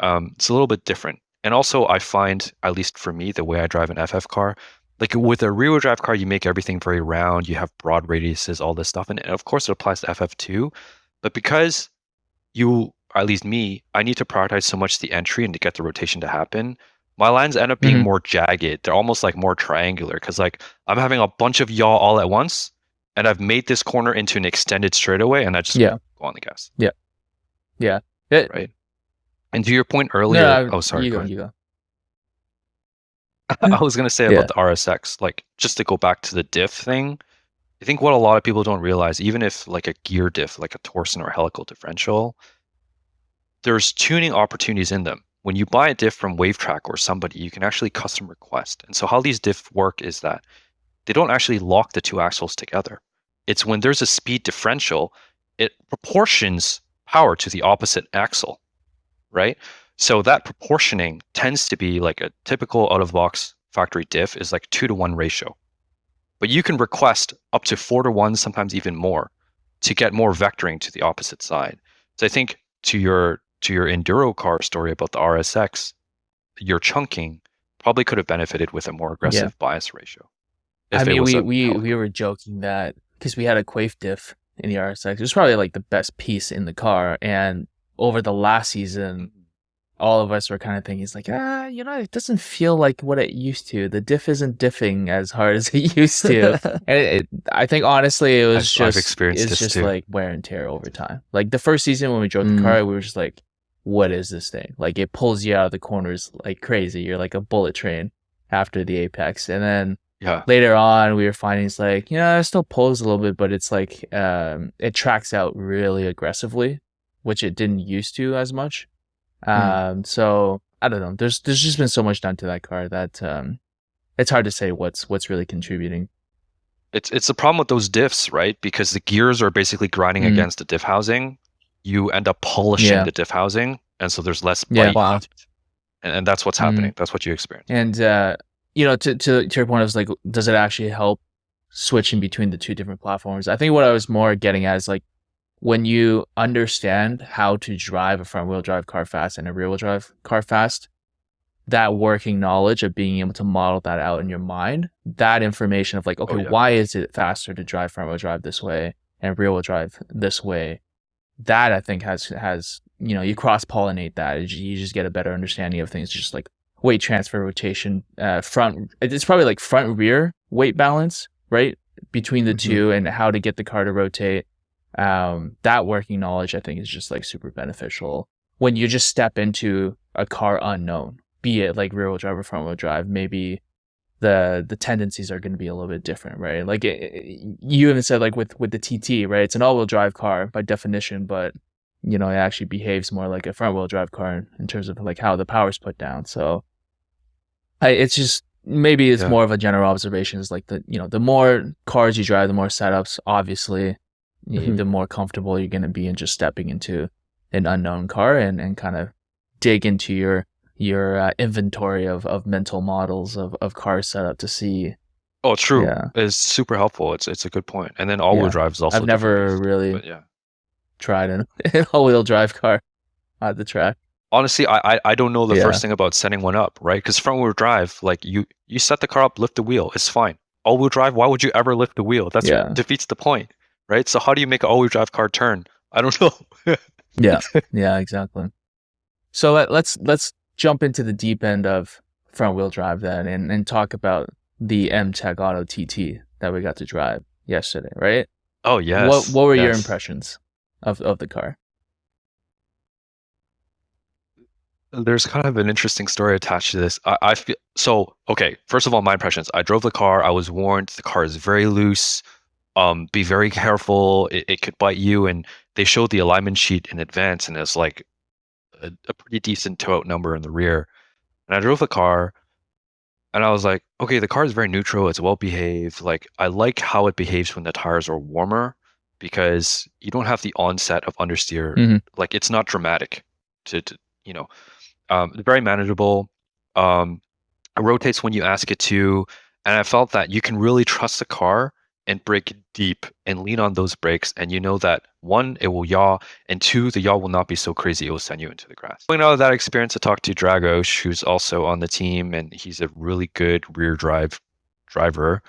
It's a little bit different. And also, I find, at least for me, the way I drive an FF car, like with a rear-wheel drive car, you make everything very round. You have broad radiuses, all this stuff, and of course, it applies to FF too. But because at least me, I need to prioritize so much the entry and to get the rotation to happen. My lines end up being Mhm. more jagged. They're almost like more triangular because like I'm having a bunch of yaw all at once, and I've made this corner into an extended straightaway, and I just Yeah. go on the gas, Yeah. Yeah. It, right? And to your point no, earlier, oh sorry, you go go. ahead. You go. I was gonna say about the RSX, like just to go back to the diff thing. I think what a lot of people don't realize, even if like a gear diff, like a Torsen or helical differential, there's tuning opportunities in them. When you buy a diff from WaveTrack or somebody, you can actually custom request. And so how these diff work is that they don't actually lock the two axles together. It's when there's a speed differential, it proportions power to the opposite axle, right? So that proportioning tends to be like a typical out of box factory diff is like 2-to-1 ratio. But you can request up to 4-to-1, sometimes even more, to get more vectoring to the opposite side. So I think to your enduro car story about the RSX, your chunking probably could have benefited with a more Yeah. aggressive bias ratio. I If it mean, was a we were joking that because we had a quafe diff in the RSX, it was probably like the best piece in the car. And over the last season, all of us were kind of thinking, it's like, it doesn't feel like what it used to. The diff isn't diffing as hard as it used to. And I think honestly, I've experienced it's this just too. like wear and tear over time. Like the first season when we drove the Mm. car, we were just like, what is this thing? Like it pulls you out of the corners like crazy. You're like a bullet train after the apex. And then Yeah. later on, we were finding it's like, it still pulls a little bit, but it's like it tracks out really aggressively, which it didn't used to as much. So I don't know. There's just been so much done to that car that it's hard to say what's really contributing. It's a problem with those diffs, right? Because the gears are basically grinding Mm. against the diff housing. You end up polishing Yeah. the diff housing, and so there's less Yeah. bite. Wow. And that's what's happening. That's what you experience. And to your point, I was like, does it actually help switching between the two different platforms? I think what I was more getting at is like when you understand how to drive a front wheel drive car fast and a rear wheel drive car fast, that working knowledge of being able to model that out in your mind, that information of like, okay, yeah. why is it faster to drive front wheel drive this way and rear wheel drive this way? That I think has you cross pollinate that. You just get a better understanding of things, just like weight transfer, rotation, front. It's probably like front rear weight balance, right, between the two, and how to get the car to rotate. That working knowledge, I think, is just like super beneficial when you just step into a car unknown, be it like rear wheel drive or front wheel drive. Maybe the tendencies are going to be a little bit different, right? Like you even said, like with the TT, right? It's an all-wheel drive car by definition, but it actually behaves more like a front-wheel drive car in terms of like how the power's put down. So it's just maybe it's more of a general observation. Is like the more cars you drive, the more setups, obviously, the more comfortable you're going to be in just stepping into an unknown car and kind of dig into your inventory of mental models of car setup to see. Oh, true. Yeah. It's super helpful. It's a good point. And then all-wheel drive is also I've a different never beast, really but yeah. tried an all-wheel drive car at the track. Honestly, I don't know the first thing about setting one up, right? Because front-wheel drive, like you set the car up, lift the wheel, it's fine. All-wheel drive, why would you ever lift the wheel? That's defeats the point, right? So how do you make an all-wheel drive car turn? I don't know. Yeah, exactly. So let's jump into the deep end of front-wheel drive then and talk about the M-Tech Auto TT that we got to drive yesterday, right? Oh, yes. What were your impressions of the car? There's kind of an interesting story attached to this. I feel so. Okay, first of all, my impressions. I drove the car. I was warned the car is very loose. Be very careful. It could bite you. And they showed the alignment sheet in advance, and it's like a pretty decent tow out number in the rear. And I drove the car, and I was like, okay, the car is very neutral. It's well behaved. Like I like how it behaves when the tires are warmer, because you don't have the onset of understeer. Mm-hmm. Like it's not dramatic to very manageable. It rotates when you ask it to, and I felt that you can really trust the car and brake deep and lean on those brakes, and you know that one, it will yaw, and two, the yaw will not be so crazy it will send you into the grass. Going out of that experience, I talked to Dragos, who's also on the team, and he's a really good rear drive driver,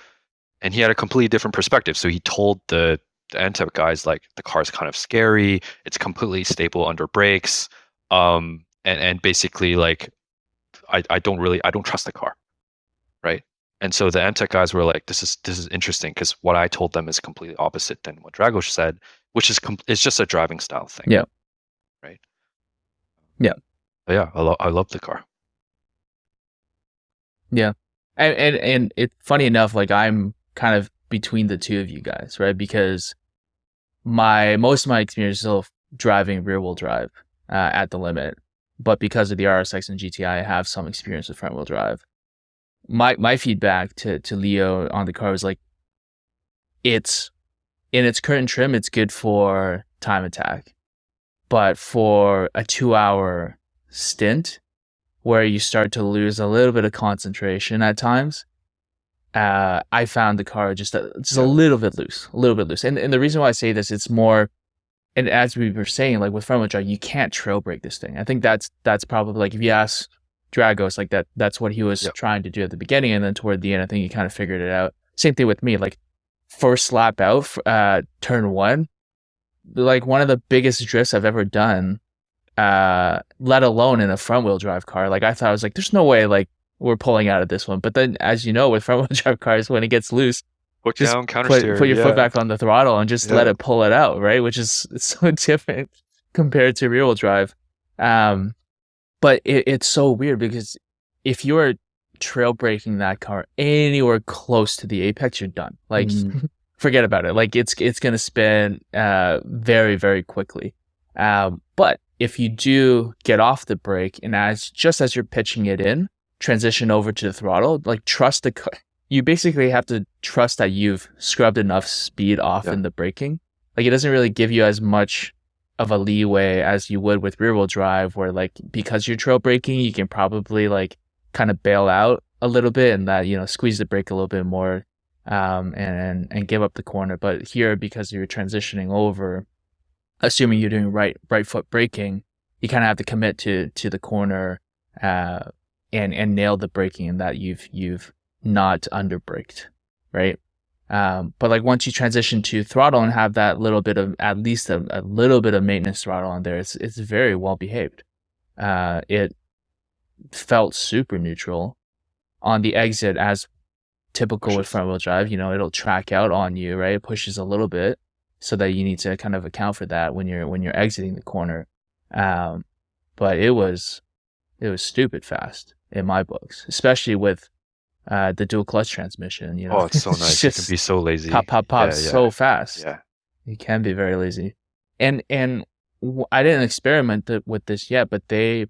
and he had a completely different perspective. So he told the NTEP guys, like, the car's kind of scary, it's completely stable under brakes, and basically, like, I don't trust the car, right? And so the MTech guys were like, this is interesting, because what I told them is completely opposite than what Dragos said, which is it's just a driving style thing. Yeah. Right. Yeah. But yeah, I love the car. Yeah. And it's funny enough, like, I'm kind of between the two of you guys, right? Because most of my experience is still driving rear wheel drive at the limit, but because of the RSX and GTI, I have some experience with front wheel drive. My feedback to Leo on the car was like, it's in its current trim, it's good for time attack, but for a 2-hour stint where you start to lose a little bit of concentration at times, I found the car just a little bit loose, And the reason why I say this, it's more, and as we were saying, like with front wheel drive, you can't trail brake this thing. I think that's probably, like, if you ask Dragos, like, that's what he was trying to do at the beginning, and then toward the end, I think he kind of figured it out. Same thing with me, like, first lap out, turn 1, like, one of the biggest drifts I've ever done, let alone in a front wheel drive car. Like, I thought, I was like, there's no way, like, we're pulling out of this one. But then, as you know, with front wheel drive cars, when it gets loose, Foot just down, counter steer, put your foot back on the throttle and just let it pull it out, right? Which is so different compared to rear wheel drive. But it's so weird, because if you're trail braking that car anywhere close to the apex, you're done. Like, forget about it. Like, it's going to spin very, very quickly. But if you do get off the brake, and just as you're pitching it in, transition over to the throttle, like, trust the car. You basically have to trust that you've scrubbed enough speed off in the braking. Like, it doesn't really give you as much of a leeway as you would with rear wheel drive, where, like, because you're trail braking, you can probably, like, kind of bail out a little bit and that, squeeze the brake a little bit more, and give up the corner. But here, because you're transitioning over, assuming you're doing right foot braking, you kind of have to commit to the corner, and nail the braking, and that you've not under braked, right? But, like, once you transition to throttle and have that little bit of, at least a little bit of maintenance throttle on there, it's very well behaved. It felt super neutral on the exit, as typical with front wheel drive. It'll track out on you, right? It pushes a little bit, so that you need to kind of account for that when you're exiting the corner. But it was stupid fast in my books, especially with the dual clutch transmission. Oh, it's so nice. It can be so lazy. Pop, so fast. Yeah. It can be very lazy. And I didn't experiment with this yet, but they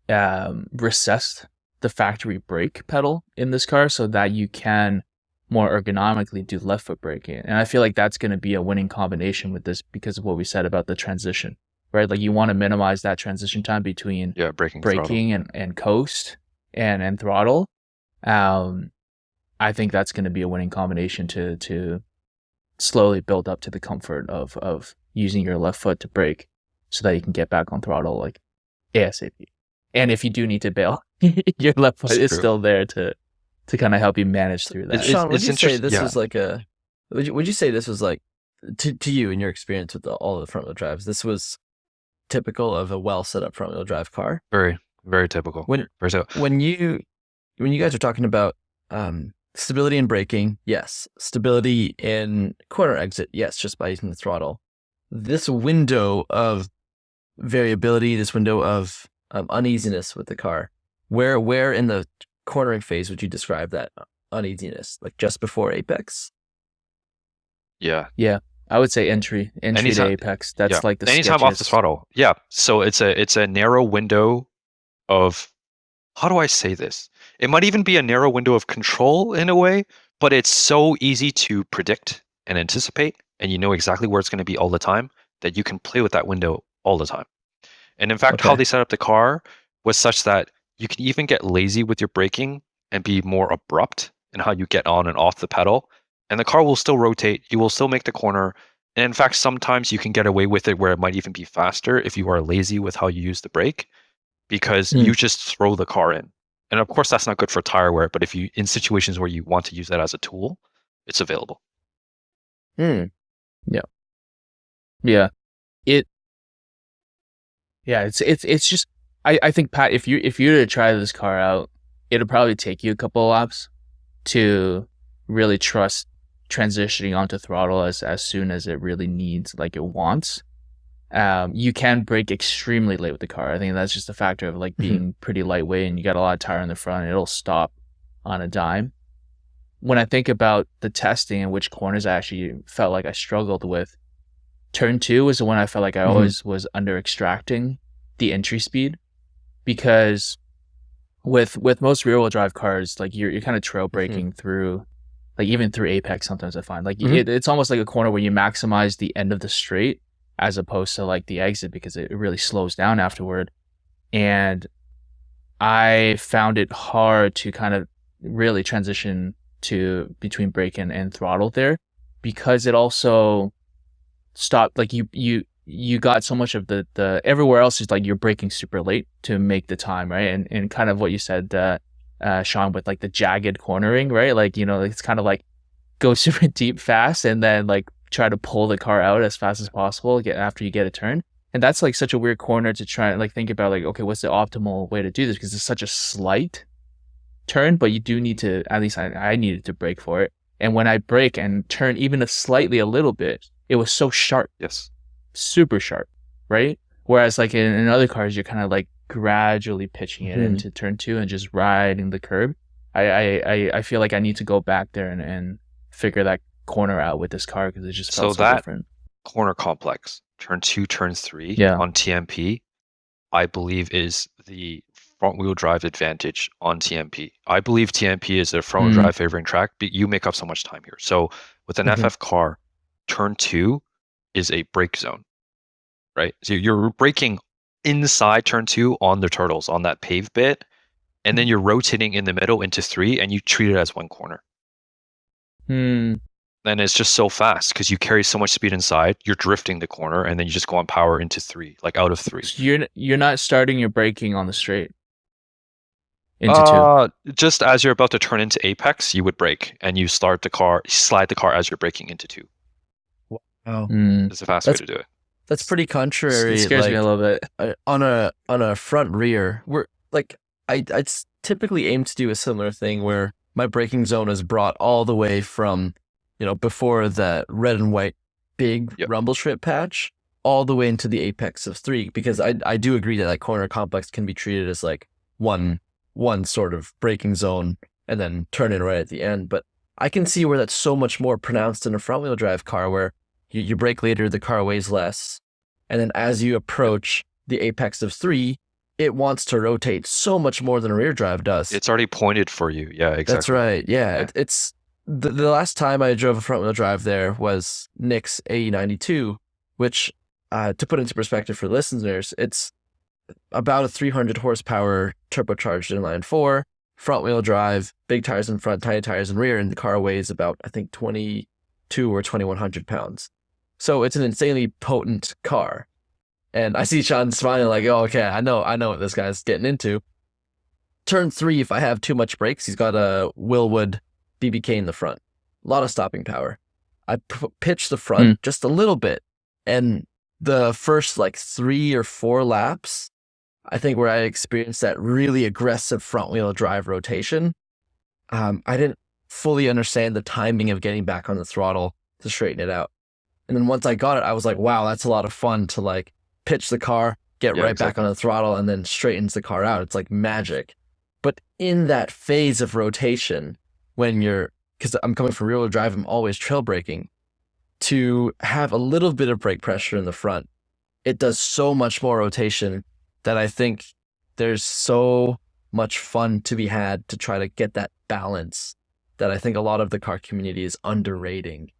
recessed the factory brake pedal in this car so that you can more ergonomically do left foot braking. And I feel like that's going to be a winning combination with this, because of what we said about the transition, right? Like, you want to minimize that transition time between braking and coast and throttle. I think that's going to be a winning combination to slowly build up to the comfort of using your left foot to brake, so that you can get back on throttle, like, ASAP. And if you do need to bail, your left foot is still there to kind of help you manage through that. Shaun, would you say this was like would you say this was like, to you, in your experience with all the front wheel drives, this was typical of a well set up front wheel drive car? Very, very typical. When you guys are talking about stability in braking, yes. Stability in corner exit, yes, just by using the throttle. This window of variability, this window of uneasiness with the car, where in the cornering phase would you describe that uneasiness? Like, just before apex? Yeah. I would say entry to apex. That's like the anytime off the throttle. Yeah. So it's a narrow window of, how do I say this? It might even be a narrow window of control in a way, but it's so easy to predict and anticipate, and you know exactly where it's going to be all the time, that you can play with that window all the time. And in fact, how they set up the car was such that you can even get lazy with your braking and be more abrupt in how you get on and off the pedal. and the car will still rotate. You will still make the corner. And in fact, sometimes you can get away with it where it might even be faster if you are lazy with how you use the brake, because you just throw the car in. And of course, that's not good for tire wear, but if you, in situations where you want to use that as a tool, it's available. Yeah. It's just, I think, Pat, if you were to try this car out, it'll probably take you a couple of laps to really trust transitioning onto throttle as soon as it really needs, like it wants. You can brake extremely late with the car. I think that's just a factor of like being pretty lightweight, and you got a lot of tire in the front. It'll stop on a dime. When I think about the testing and which corners I actually felt like I struggled with, turn 2 was the one I felt like I always was under extracting the entry speed, because with most rear wheel drive cars, like you're kind of trail braking through, like even through apex. Sometimes I find like it's almost like a corner where you maximize the end of the straight as opposed to like the exit, because it really slows down afterward. And I found it hard to kind of really transition to between brake and throttle there, because it also stopped, like you got so much of the everywhere else is like you're braking super late to make the time, right? And kind of what you said, Shaun, with like the jagged cornering, right? Like, you know, it's kind of like go super deep fast and then like try to pull the car out as fast as possible after you get a turn. And that's like such a weird corner to try and like think about, like, okay, what's the optimal way to do this? Because it's such a slight turn, but you do need to, at least I needed to brake for it. And when I brake and turn even a little bit, it was so sharp. Yes. Super sharp, right? Whereas like in other cars, you're kind of like gradually pitching it into turn 2 and just riding the curb. I feel like I need to go back there and figure that corner out with this car, because it just felt so different. Corner complex, turn 2, turn 3 on TMP, I believe is the front wheel drive advantage on TMP. I believe TMP is their front wheel drive favoring track, but you make up so much time here. So with an FF car, turn 2 is a brake zone, right? So you're braking inside turn 2 on the turtles, on that paved bit, and then you're rotating in the middle into 3, and you treat it as one corner. And it's just so fast because you carry so much speed inside. You're drifting the corner, and then you just go on power into 3, like out of 3. So you're not starting your braking on the straight into 2. Just as you're about to turn into apex, you would brake, and you slide the car as you're braking into 2. Wow, it's a fast way to do it. That's pretty contrary. It scares me a little bit. On a front rear, we're like I typically aim to do a similar thing where my braking zone is brought all the way from, you know, before the red and white big rumble strip patch all the way into the apex of 3, because I do agree that like corner complex can be treated as like one sort of braking zone and then turn in right at the end. But I can see where that's so much more pronounced in a front wheel drive car, where you brake later, the car weighs less, and then as you approach the apex of 3, it wants to rotate so much more than a rear drive does. It's already pointed for you. Yeah, exactly. That's right. Yeah. It's the last time I drove a front wheel drive there was Nick's AE92, which, to put into perspective for listeners, it's about a 300 horsepower turbocharged inline 4, front wheel drive, big tires in front, tiny tires in rear, and the car weighs about, I think, 22 or 2,100 pounds. So it's an insanely potent car. And I see Shaun smiling like, oh, okay, I know what this guy's getting into. Turn 3, if I have too much brakes, he's got a Willwood BBK in the front. A lot of stopping power. I pitch the front just a little bit, and the first like 3 or 4 laps, I think, where I experienced that really aggressive front wheel drive rotation, I didn't fully understand the timing of getting back on the throttle to straighten it out. And then once I got it, I was like, wow, that's a lot of fun to like pitch the car, get back on the throttle, and then straightens the car out. It's like magic. But in that phase of rotation, when because I'm coming from rear wheel drive, I'm always trail braking, to have a little bit of brake pressure in the front, it does so much more rotation that I think there's so much fun to be had to try to get that balance that I think a lot of the car community is underrating.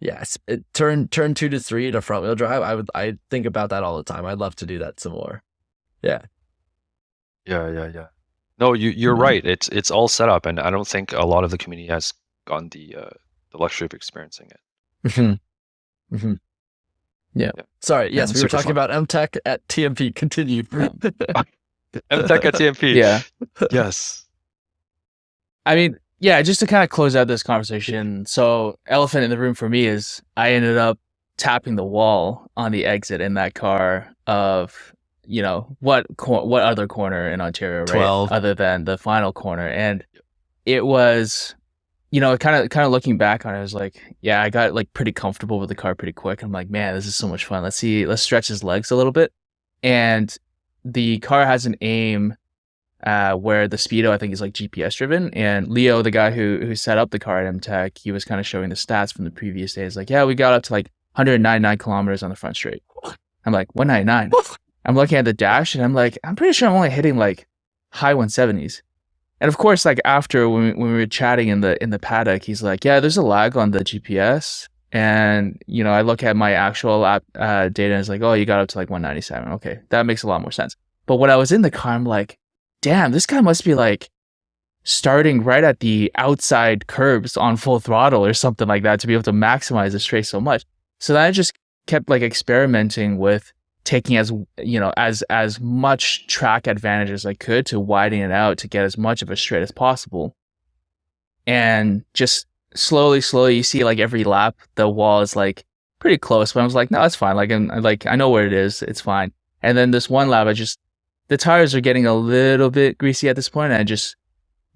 Yes, turn 2 to 3 to front wheel drive. I think about that all the time. I'd love to do that some more. Yeah. No, you're right. It's all set up, and I don't think a lot of the community has gotten the luxury of experiencing it. Mm-hmm. Mm-hmm. Yeah. Yeah. Sorry. Yes, Yeah, we were super talking fun. about MTech at TMP. Continue. MTech at TMP. Yeah. Yes. I mean, yeah, just to kind of close out this conversation. So, elephant in the room for me is I ended up tapping the wall on the exit in that car of, what other corner in Ontario, right? 12. Other than the final corner. And it was, kind of looking back on it, I was like, yeah, I got like pretty comfortable with the car pretty quick. I'm like, man, this is so much fun. Let's stretch his legs a little bit. And the car has an aim where the speedo I think is like GPS driven. And Leo, the guy who set up the car at MTech, he was kind of showing the stats from the previous days. Like, yeah, we got up to like 199 kilometers on the front straight. I'm like, 199. I'm looking at the dash and I'm like, I'm pretty sure I'm only hitting like high 170s. And of course, like after when we were chatting in the paddock, he's like, yeah, there's a lag on the GPS. And, I look at my actual app data and it's like, oh, you got up to like 197. Okay, that makes a lot more sense. But when I was in the car, I'm like, damn, this guy must be like starting right at the outside curbs on full throttle or something like that to be able to maximize the straight so much. So then I just kept like experimenting with taking as much track advantage as I could to widen it out to get as much of a straight as possible. And just slowly, you see like every lap, the wall is like pretty close, but I was like, no, it's fine. Like I know where it is. It's fine. And then this one lap, the tires are getting a little bit greasy at this point. And I just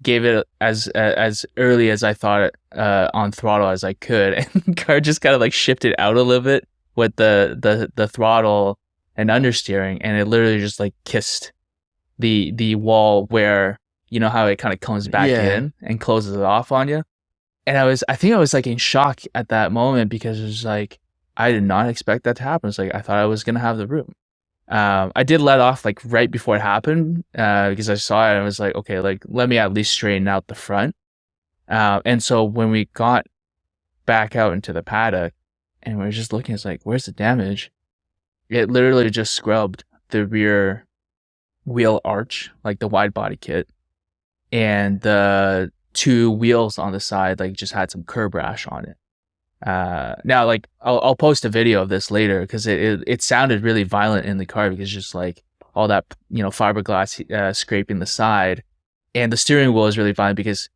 gave it as early as I thought on throttle as I could. And the car just kind of like shifted out a little bit with the throttle and understeering. And it literally just like kissed the wall where, how it kind of comes back in and closes it off on you. And I think I was like in shock at that moment because it was like, I did not expect that to happen. It's like, I thought I was going to have the room. I did let off like right before it happened because I saw it and I was like, okay, like let me at least straighten out the front. And so when we got back out into the paddock and we were just looking, it's like, where's the damage? It literally just scrubbed the rear wheel arch, like the wide body kit, and the two wheels on the side like just had some curb rash on it. Now like I'll post a video of this later because it sounded really violent in the car because just like all that fiberglass scraping the side, and the steering wheel is really violent because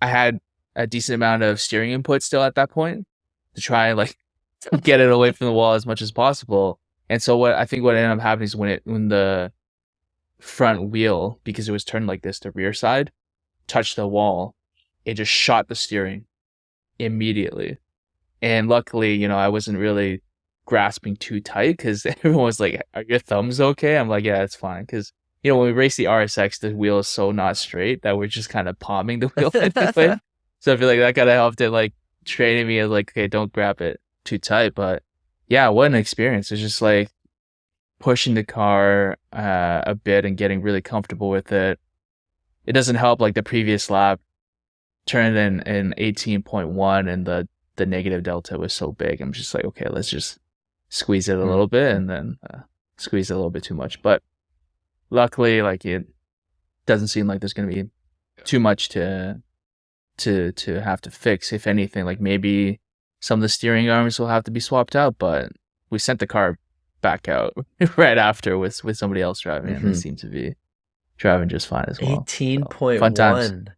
I had a decent amount of steering input still at that point to try and like get it away from the wall as much as possible. And so what ended up happening is when the front wheel, because it was turned like this, the rear side touched the wall, it just shot the steering immediately. And luckily, I wasn't really grasping too tight because everyone was like, are your thumbs okay? I'm like, yeah, it's fine. Because, when we race the RSX, the wheel is so not straight that we're just kind of palming the wheel anyway. So I feel like that kind of helped it, like, training me as like, okay, don't grab it too tight. But yeah, what an experience. It's just like pushing the car a bit and getting really comfortable with it. It doesn't help like the previous lap turned in 18.1 and the negative delta was so big. I'm just like, okay, let's just squeeze it a little bit and then squeeze it a little bit too much. But luckily, like it doesn't seem like there's going to be too much to have to fix. If anything, like maybe some of the steering arms will have to be swapped out, but we sent the car back out right after with somebody else driving and they seem to be driving just fine as well. 18.1. Fun times.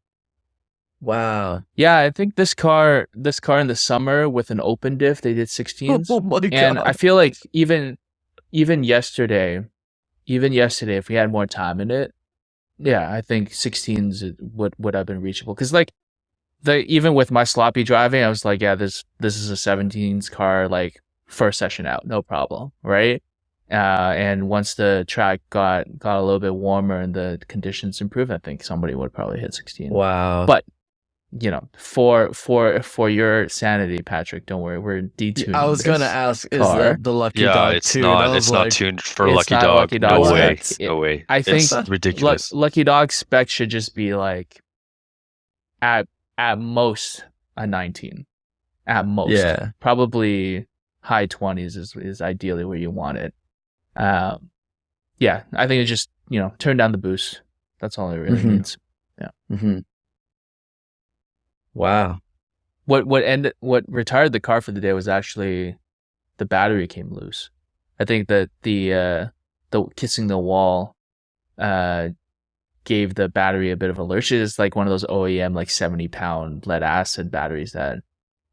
Wow. Yeah, I think this car in the summer with an open diff, they did 16s. Oh my God. And I feel like even yesterday, if we had more time in it, yeah, I think 16s would have been reachable. Because like even with my sloppy driving, I was like, yeah, this is a 17s car, like first session out, no problem, right? And once the track got a little bit warmer and the conditions improved, I think somebody would probably hit 16. Wow. But for your sanity, Patrick, don't worry, we're detuning. I was gonna ask, is car. that the Lucky Yeah, Dog it's tune? not. It's not tuned for Lucky not Dog. Lucky Dog No way. specs. No way. I think It's ridiculous. Lucky Dog spec should just be like at most a 19. At most. Yeah. Probably high 20s is ideally where you want it. Yeah, I think it's just, turn down the boost. That's all it really needs. Yeah. Mm-hmm. Wow. What retired the car for the day was actually the battery came loose. I think that the kissing the wall gave the battery a bit of a lurch. It's like one of those OEM like 70-pound lead acid batteries that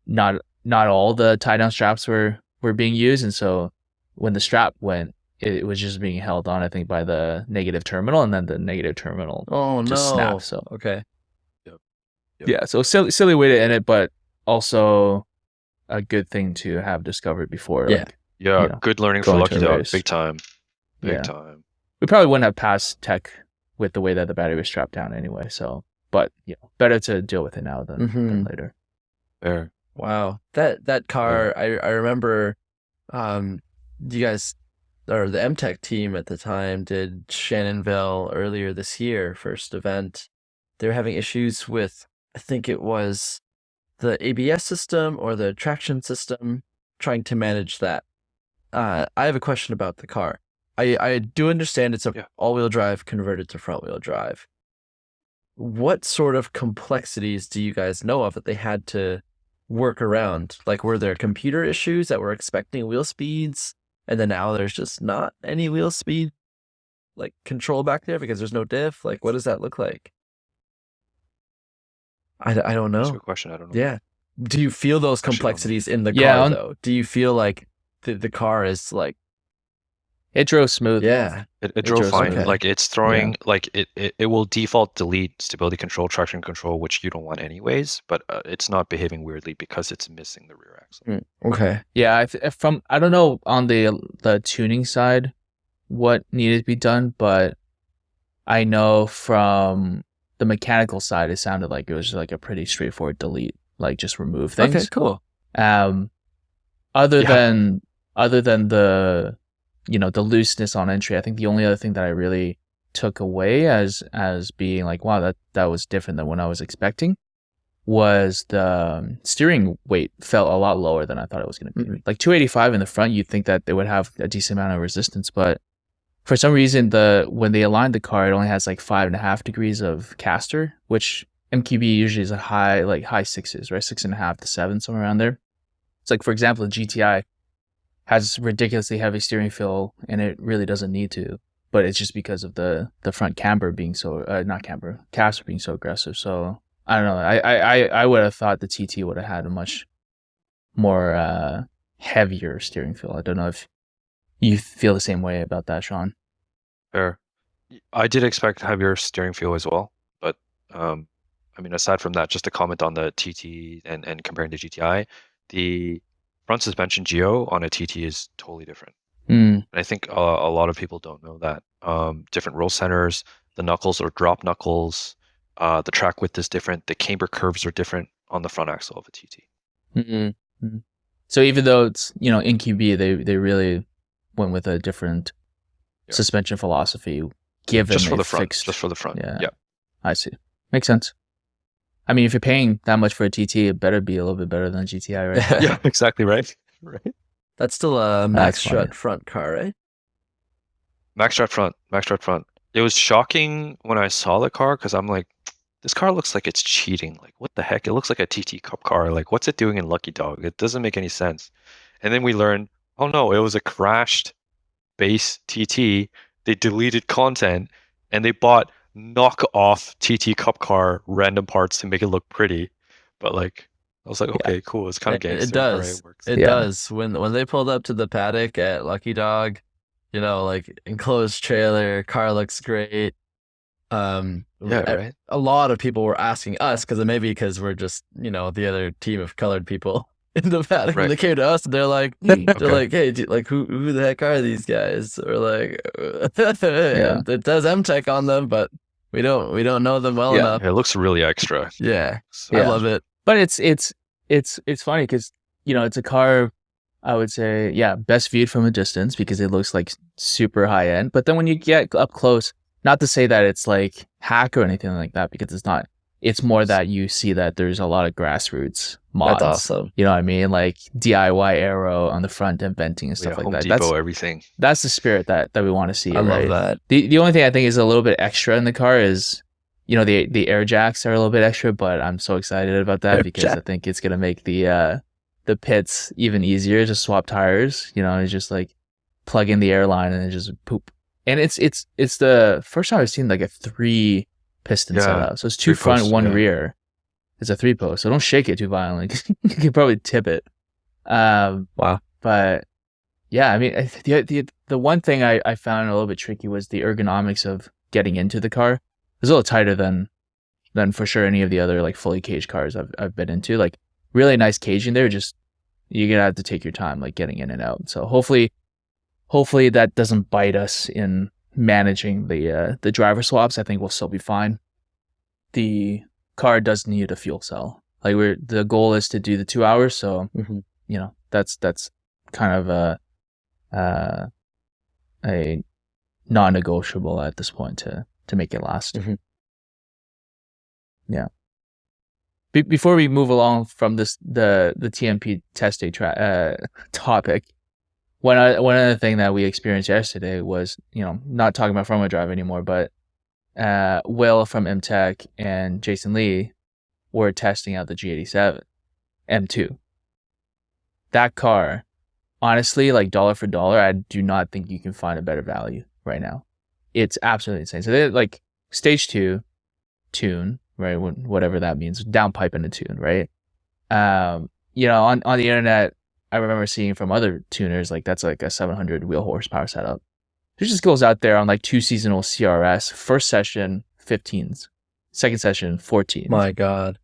not all the tie down straps were being used, and so when the strap went, it was just being held on, I think, by the negative terminal, and then the negative terminal just snapped. So okay. Yep. Yeah, so silly way to end it, but also a good thing to have discovered before. Yeah. Like, Yeah, you know, good learning for going Lucky to a Dog. race. Big time. Big Yeah. time. We probably wouldn't have passed tech with the way that the battery was strapped down anyway. So, but better to deal with it now than later. Fair. Wow, that car, I remember, you guys, or the MTech team at the time, did Shannonville earlier this year, first event. They were having issues with, I think it was the ABS system or the traction system, trying to manage that. I have a question about the car. I do understand it's a all-wheel drive converted to front-wheel drive. What sort of complexities do you guys know of that they had to work around? Like, were there computer issues that were expecting wheel speeds, and then now there's just not any wheel speed like control back there because there's no diff? Like, what does that look like? I don't know. That's a good question. I don't know. Yeah. Do you feel those Actually, complexities in the car though? Do you feel like the car is like, it drove smooth? yeah, It drove fine. okay. Like it's throwing, like it will default delete stability control, traction control, which you don't want anyways. But it's not behaving weirdly because it's missing the rear axle. Okay. Yeah, I don't know on the tuning side what needed to be done, but I know from the mechanical side, it sounded like it was like a pretty straightforward delete, like just remove things. Okay, cool. Other than the the looseness on entry, I think the only other thing that I really took away as being like, wow, that was different than what I was expecting, was the steering weight felt a lot lower than I thought it was going to be. Like 285 in the front, you'd think that they would have a decent amount of resistance, but for some reason, when they aligned the car, it only has like 5.5 degrees of caster, which MQB usually is a high sixes, right? 6.5 to 7, somewhere around there. It's like, for example, the GTI has ridiculously heavy steering feel, and it really doesn't need to, but it's just because of the front camber being so caster being so aggressive. So I don't know. I would have thought the TT would have had a much more heavier steering feel. I don't know if you feel the same way about that, Shaun. Fair. I did expect heavier steering feel as well, but I mean, aside from that, just to comment on the TT and comparing to GTI, the front suspension geo on a TT is totally different. And I think a lot of people don't know that. Different roll centers, the knuckles or drop knuckles, the track width is different, the camber curves are different on the front axle of a TT. So even though it's in QB, they really went with a different suspension philosophy, given just for the front. Yeah, I see. Makes sense. I mean, if you're paying that much for a TT, it better be a little bit better than a GTI, right? Yeah, exactly right. That's still a max strut front car, right? Max strut front. It was shocking when I saw the car because I'm like, this car looks like it's cheating. Like, what the heck? It looks like a TT Cup car. Like, what's it doing in Lucky Dog? It doesn't make any sense. And then we learned, oh no, it was a crashed base TT. They deleted content and they bought knockoff TT Cup car random parts to make it look pretty. But like, I was like, okay, cool. It's kind of gangster. It does. It does. When they pulled up to the paddock at Lucky Dog, like enclosed trailer, car looks great. Right. A lot of people were asking us because we're just the other team of colored people in the paddock. When they came to us, they're like, hey, who the heck are these guys? Or like, it does MTech on them, but we don't know them well enough. It looks really extra. Yeah, I love it. But it's funny because it's a car, I would say, best viewed from a distance because it looks like super high end. But then when you get up close, not to say that it's like hack or anything like that, because it's not. It's more that you see that there's a lot of grassroots mods. That's awesome. You know what I mean? Like DIY aero on the front and venting and stuff like Home that. Depot, everything. That's the spirit that we want to see. I love that. The only thing I think is a little bit extra in the car is, the air jacks are a little bit extra, but I'm so excited about that because I think it's gonna make the pits even easier to swap tires. It's just like plug in the airline and then just poop. And it's the first time I've seen like a 3 piston setup. So it's 2 front, 1 rear. It's a 3-post. So don't shake it too violently. You can probably tip it. Wow. But yeah, I mean, the one thing I found a little bit tricky was the ergonomics of getting into the car. It's a little tighter than for sure any of the other like fully caged cars I've been into. Like really nice caging there. Just you're gonna have to take your time like getting in and out. So hopefully that doesn't bite us in managing the driver swaps. I think we'll still be fine. The car does need a fuel cell. Like the goal is to do the 2 hours. So that's kind of a non-negotiable at this point to make it last. Mm-hmm. Yeah. Before we move along from the TMP test day topic, one other thing that we experienced yesterday was, not talking about front wheel drive anymore, but Will from MTech and Jason Lee were testing out the G87 M2. That car, honestly, like dollar for dollar, I do not think you can find a better value right now. It's absolutely insane. So they're like stage 2 tune, right? Whatever that means, downpipe and a tune, right? On the internet, I remember seeing from other tuners, like that's like a 700 wheel horsepower setup. It just goes out there on like 2 seasonal CRS, first session 15s, second session 14s. My God.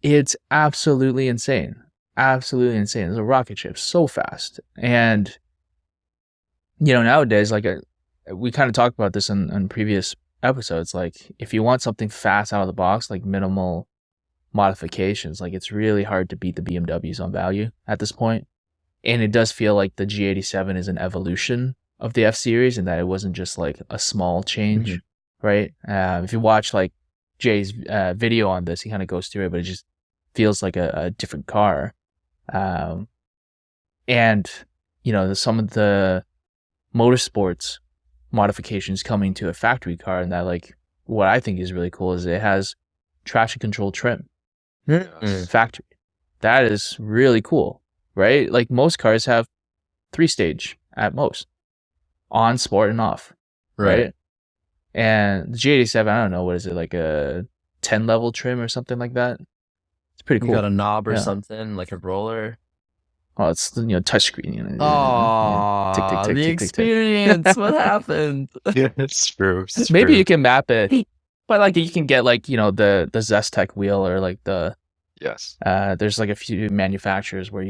It's absolutely insane. Absolutely insane. It's a rocket ship so fast. And, nowadays, like we kind of talked about this in previous episodes, like if you want something fast out of the box, like minimal modifications, like it's really hard to beat the BMWs on value at this point. And it does feel like the G87 is an evolution of the F series and that it wasn't just like a small change, right? If you watch like Jay's video on this, he kind of goes through it, but it just feels like a different car. And some of the motorsports modifications coming to a factory car, and that like what I think is really cool is it has traction control trim. Factory. That is really cool, right? Like most cars have 3-stage at most, on, sport, and off, right? And the G87, I don't know, what is it, like a 10-level trim or something like that? It's pretty cool. You got a knob or something, like a roller. Oh, it's touchscreen. Oh, the experience. What happened? Yeah, it's true. Maybe you can map it, but like you can get like the Zestec wheel or like the there's like a few manufacturers where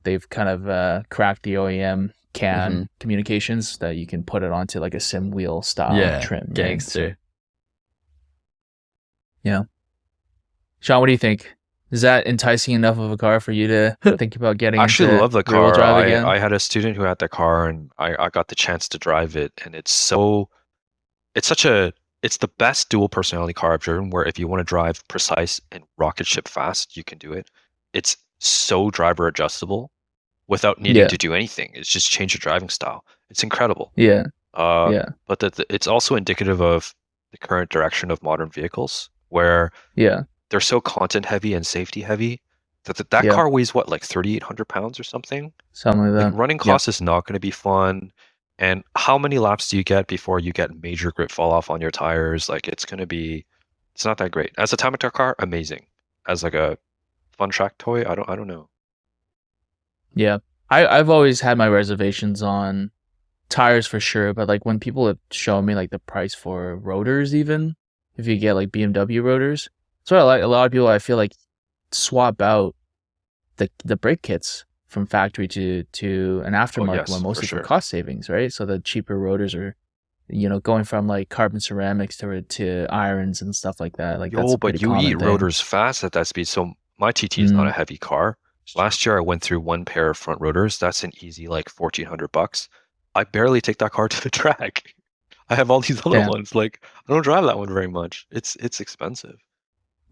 they've kind of cracked the OEM CAN communications that you can put it onto like a sim wheel style trim. Gangster. Right? Yeah. Sean, what do you think? Is that enticing enough of a car for you to think about getting I actually love the rear-wheel car. drive again? I had a student who had the car and I got the chance to drive it, and it's the best dual personality car I've driven, where if you want to drive precise and rocket ship fast, you can do it. It's so driver adjustable without needing to do anything. It's just change your driving style. It's incredible. But it's also indicative of the current direction of modern vehicles, where they're so content heavy and safety heavy that car weighs what, like 3,800 pounds or something? Something like that. Like running cost is not going to be fun. And how many laps do you get before you get major grip fall off on your tires? Like it's not that great. As a time attack car, amazing. As like a fun track toy, I don't know. Yeah. I've always had my reservations on tires for sure, but like when people have shown me like the price for rotors, even if you get like BMW rotors, so a lot of people, I feel like, swap out the brake kits from factory to an aftermarket one, mostly for cost savings, right? So the cheaper rotors are, going from like carbon ceramics to irons and stuff like that. Like but you eat rotors fast at that speed. So my TT is not a heavy car. Last year I went through one pair of front rotors. That's an easy like $1,400. I barely take that car to the track. I have all these other ones. Like I don't drive that one very much. It's expensive.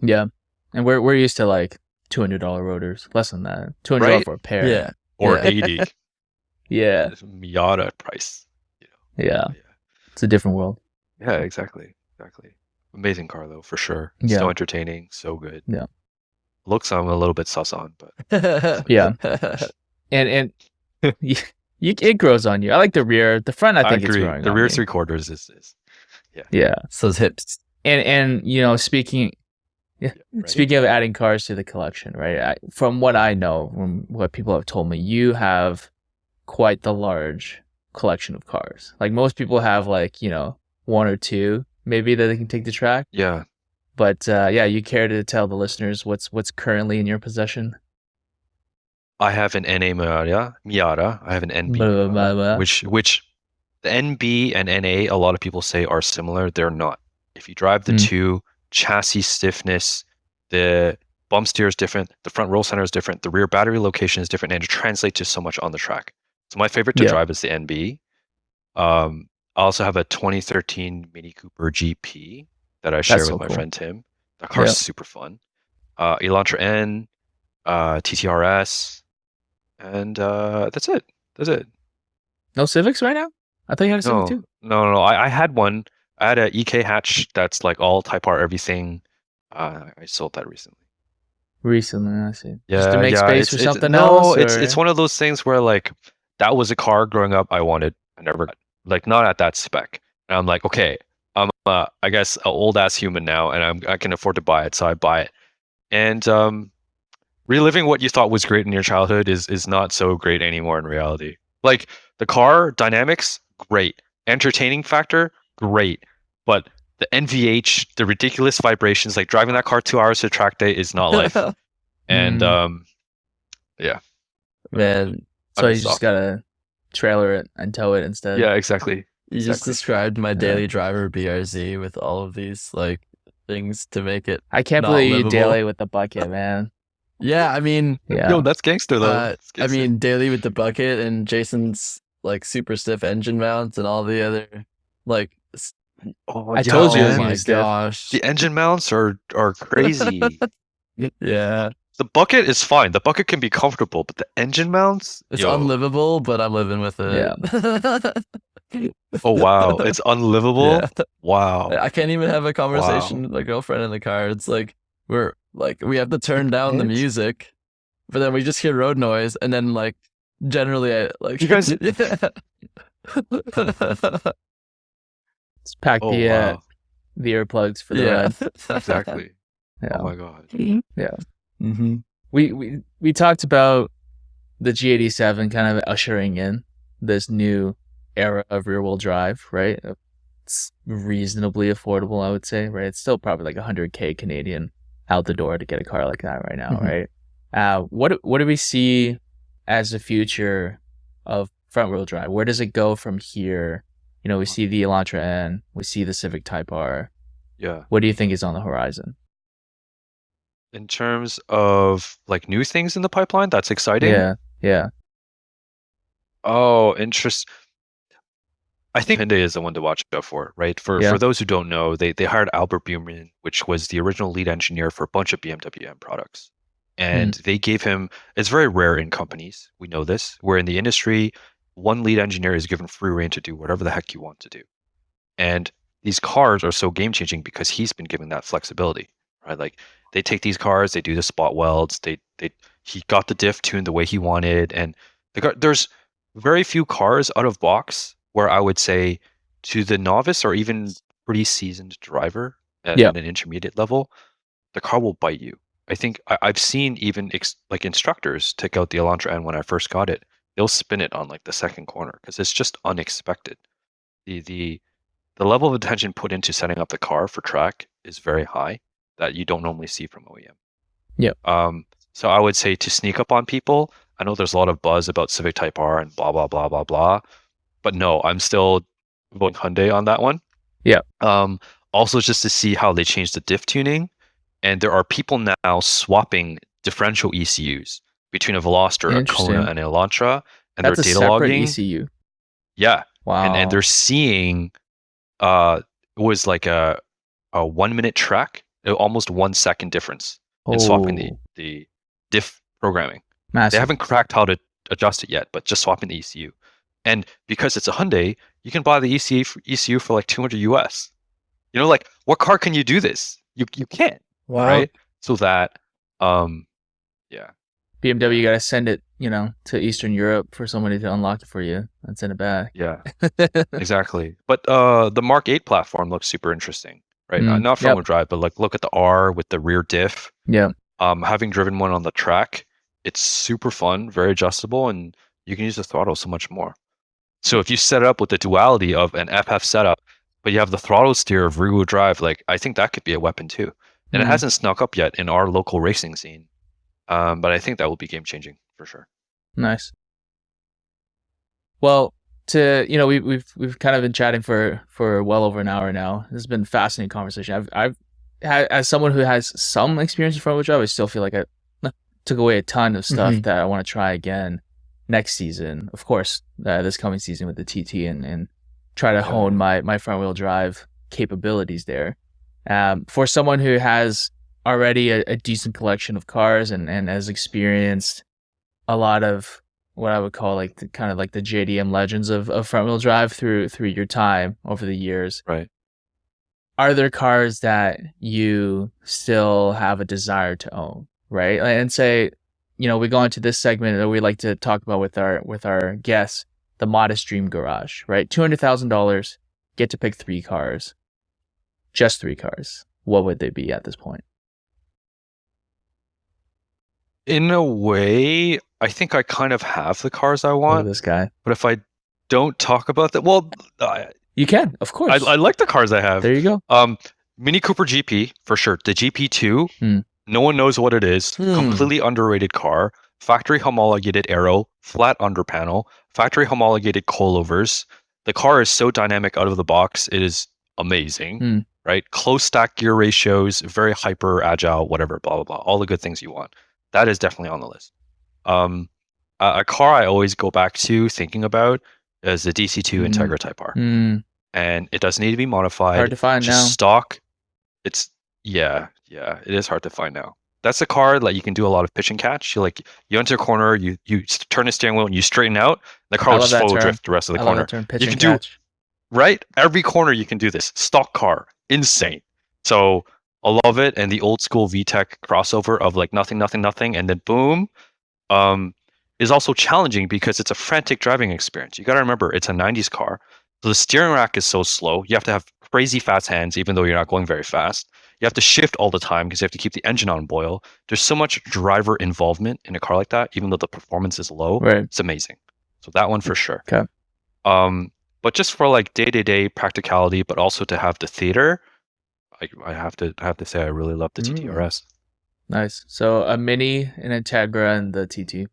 Yeah, and we're used to like $200 rotors, less than that. $200 for a pair. Or 80. Yeah. Miata price. Yeah. It's a different world. Yeah, exactly. Amazing car though, for sure. Yeah. So entertaining, so good. Yeah. Looks I'm a little bit sus on, but Yeah. And it grows on you. I like the rear. The front, I think it's agree. growing The on rear me. 3/4 is Yeah. So those hips. And speaking right. speaking of adding cars to the collection, right? From what I know, from what people have told me, you have quite the large collection of cars. Like most people have like, one or two maybe that they can take to track. Yeah. But you care to tell the listeners what's currently in your possession? I have an NA Miata. I have an NB Blah, blah, blah, Miata, blah. which the NB and NA, a lot of people say are similar. They're not. If you drive the Mm. two, chassis stiffness, the bump steer is different, the front roll center is different, the rear battery location is different, and it translates to so much on the track. So my favorite to Yeah. drive is the NB. I also have a 2013 Mini Cooper GP that I share That's with so my cool. friend Tim. That car's Yeah. super fun. Elantra N, TTRS, and that's it. That's it. No Civics right now? I thought you had a Civic too. No. I had one. I had a EK hatch that's like all Type R everything. I sold that recently. Recently, I see. Yeah, Just to make yeah. space for something no, else? it's or- one of those things where like that was a car growing up I wanted. I never got like not at that spec. And I'm like, okay, I'm I guess an old ass human now, and I can afford to buy it, so I buy it. And reliving what you thought was great in your childhood is not so great anymore in reality. Like the car dynamics, great. Entertaining factor, great. But the NVH, the ridiculous vibrations, like driving that car 2 hours to track day is not life. And yeah. Man, So I'm you just gotta trailer it and tow it instead. Yeah, exactly. you just Exactly. described my daily driver BRZ with all of these like things to make it. I can't Not believe you livable. daily with the bucket, man. Yeah, I mean, Yeah. Yo, that's gangster though. That's I gangster. mean, daily with the bucket and Jason's like super stiff engine mounts and all the other like. Oh, I told you it was oh gonna my be stiff. gosh! the engine mounts are crazy. Yeah, The bucket is fine. The bucket can be comfortable, but the engine mounts, it's yo. unlivable, but I'm living with it. Oh wow, it's unlivable. Yeah. Wow. I can't even have a conversation with my girlfriend in the car. It's like we have to turn down the music, but then we just hear road noise, and then like generally I like You guys- Let's pack Oh the wow. the earplugs for the yeah, ride. Exactly. Yeah. Oh my god. Mm-hmm. We talked about the G87 kind of ushering in this new era of rear wheel drive, right? It's reasonably affordable, I would say, right? It's still probably like 100K Canadian out the door to get a car like that right now, Mhm. right? What do we see as the future of front wheel drive? Where does it go from here? We see the Elantra N, we see the Civic Type R. Yeah. What do you think is on the horizon? In terms of like new things in the pipeline, that's exciting. Yeah. Oh, interest. I think Hyundai is the one to watch out for, right? For Yeah. those who don't know, they hired Albert Buhrmann, which was the original lead engineer for a bunch of BMW M products. And they gave him, it's very rare in companies, we know this, where in the industry, one lead engineer is given free rein to do whatever the heck you want to do. And these cars are so game changing because he's been given that flexibility, right? Like they take these cars, they do the spot welds, he got the diff tuned the way he wanted, and there's very few cars out of box where I would say to the novice or even pretty seasoned driver at Yeah. an intermediate level, the car will bite you. I think I've seen even like instructors take out the Elantra N when I first got it. They'll spin it on like the second corner because it's just unexpected. The level of attention put into setting up the car for track is very high that you don't normally see from OEM. Yep. So I would say to sneak up on people, I know there's a lot of buzz about Civic Type R and blah, blah, blah, blah, blah. But no, I'm still voting Hyundai on that one. Yeah. Also just to see how they change the diff tuning. And there are people now swapping differential ECUs between a Veloster, a Interesting. Kona, and an Elantra. And That's a they're data separate logging. ECU. Yeah. Wow. And they're seeing it was like a 1 minute track, almost 1 second difference in swapping the diff programming. Massive. They haven't cracked how to adjust it yet, but just swapping the ECU. And because it's a Hyundai, you can buy the ECU for like 200 US. You know, like what car can you do this? You can't, Wow. right? So that, yeah. BMW, you gotta send it, to Eastern Europe for somebody to unlock it for you and send it back. Yeah, exactly. But the Mark 8 platform looks super interesting, right? Not front wheel drive, but like look at the R with the rear diff. Yeah. Having driven one on the track, it's super fun, very adjustable, and you can use the throttle so much more. So if you set it up with the duality of an FF setup, but you have the throttle steer of rear wheel drive, like I think that could be a weapon too. And it hasn't snuck up yet in our local racing scene. But I think that will be game changing for sure. Nice. Well, we've kind of been chatting for well over an hour now. This has been a fascinating conversation. I've had, as someone who has some experience in front wheel drive, I still feel like I took away a ton of stuff that I want to try again next season. Of course, this coming season with the TT and try to hone my front wheel drive capabilities there. For someone who has already a decent collection of cars and has experienced a lot of what I would call like the kind of like the JDM legends of front wheel drive through your time over the years. Right. Are there cars that you still have a desire to own? Right. And say, we go into this segment that we like to talk about with our guests, the modest dream garage, right? $200,000, get to pick 3 cars, just 3 cars. What would they be at this point? In a way, I think I kind of have the cars I Look want. at this guy. But if I don't talk about that, well, you can, of course. I like the cars I have. There you go. Mini Cooper GP for sure. The GP2, no one knows what it is. Completely underrated car. Factory homologated aero, flat under panel, factory homologated coilovers. The car is so dynamic out of the box. It is amazing, right? Close stack gear ratios, very hyper agile, whatever, blah, blah, blah. All the good things you want. That is definitely on the list. A car I always go back to thinking about is the DC2 Integra Type R. And it doesn't need to be modified. Hard to find just now. Stock. It's it is hard to find now. That's a car that you can do a lot of pitch and catch. You enter a corner, you turn the steering wheel and you straighten out. The car will just follow drift the rest of the corner. Pitch and catch. Right? Every corner you can do this. Stock car. Insane. So I love it. And the old school VTEC crossover of like nothing, and then boom, is also challenging because it's a frantic driving experience. You got to remember, it's a 90s car. So the steering rack is so slow. You have to have crazy fast hands, even though you're not going very fast. You have to shift all the time because you have to keep the engine on boil. There's so much driver involvement in a car like that, even though the performance is low. Right. It's amazing. So that one for sure. Okay. But just for like day-to-day practicality, but also to have the theater, I have to say I really love the TTRS. Nice. So a Mini, an Integra, and the TT.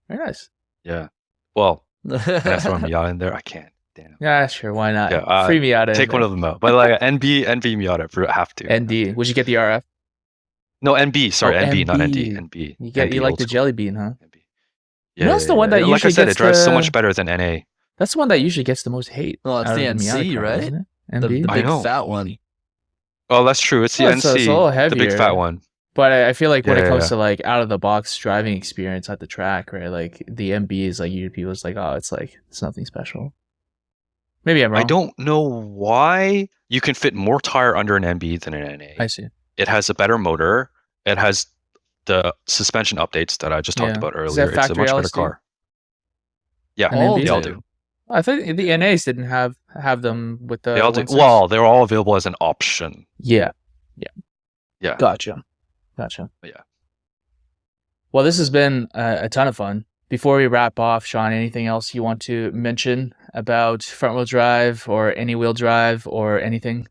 Very nice. Yeah. Well, that's what I'm yelling there. I can't. Damn. Yeah, sure. Why not? Yeah, Free Miata. Take one of them out. But like NB Miata, have to. ND. Would you get the RF? No, NB. Sorry, NB, not ND. NB. You like the Jelly Bean, huh? NB. Yeah, that's the one that usually like I said, gets it drives so much better than NA. That's the one that usually gets the most hate. Well, it's the NC, right? Isn't it? The NB? big fat one. Oh, that's true. It's the NC, it's a little heavier, the big fat one. But I feel like when it comes to like out of the box driving experience at the track, right? Like the MB is like, people's like, oh, it's nothing special. Maybe I'm wrong. I don't know why you can fit more tire under an MB than an NA. I see. It has a better motor. It has the suspension updates that I just talked about earlier. It's a much better car. Yeah, they all do. I think the NAs didn't have them with the. They all do. Well, they're all available as an option. Yeah. Gotcha. But yeah. Well, this has been a ton of fun. Before we wrap off, Shaun, anything else you want to mention about front-wheel drive or any-wheel drive or anything?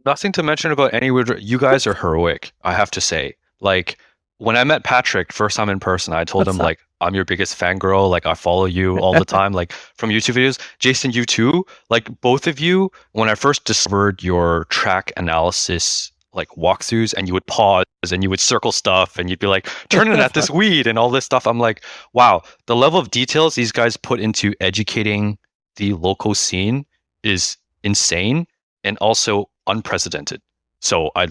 Nothing to mention about any-wheel drive. You guys are heroic, I have to say. Like, when I met Patrick first time in person, I told him, like, I'm your biggest fangirl. Like, I follow you all the time, like, from YouTube videos. Jason, you too. Like, both of you, when I first discovered your track analysis like walkthroughs, and you would pause and you would circle stuff and you'd be like turning at this weed and all this stuff. I'm like, wow, the level of details these guys put into educating the local scene is insane and also unprecedented. So I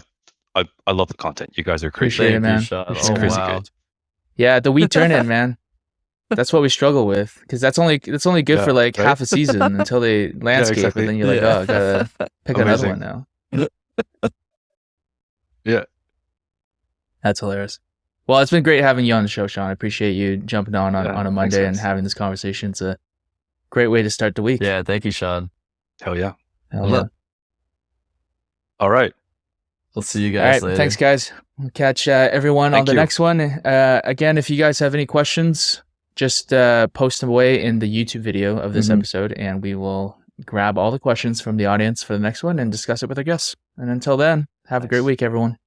love the content. You guys are crazy. Appreciate it, man. It's crazy good. Yeah, the weed turn in, man. That's what we struggle with, because that's only good for like right? half a season until they landscape, exactly. and then you're like, oh, I gotta pick another Amazing. one now. Yeah. That's hilarious. Well, it's been great having you on the show, Shaun. I appreciate you jumping on Yeah, a thanks, Monday and guys. having this conversation. It's a great way to start the week. Yeah, thank you, Sean. Hell yeah. Hell yeah. All right. We'll see you All guys right, later. thanks, guys. We'll catch everyone on Thank the you. next one. Again, if you guys have any questions, just post them away in the YouTube video of this episode, and we will grab all the questions from the audience for the next one and discuss it with our guests. And until then, have a great Nice. week, everyone.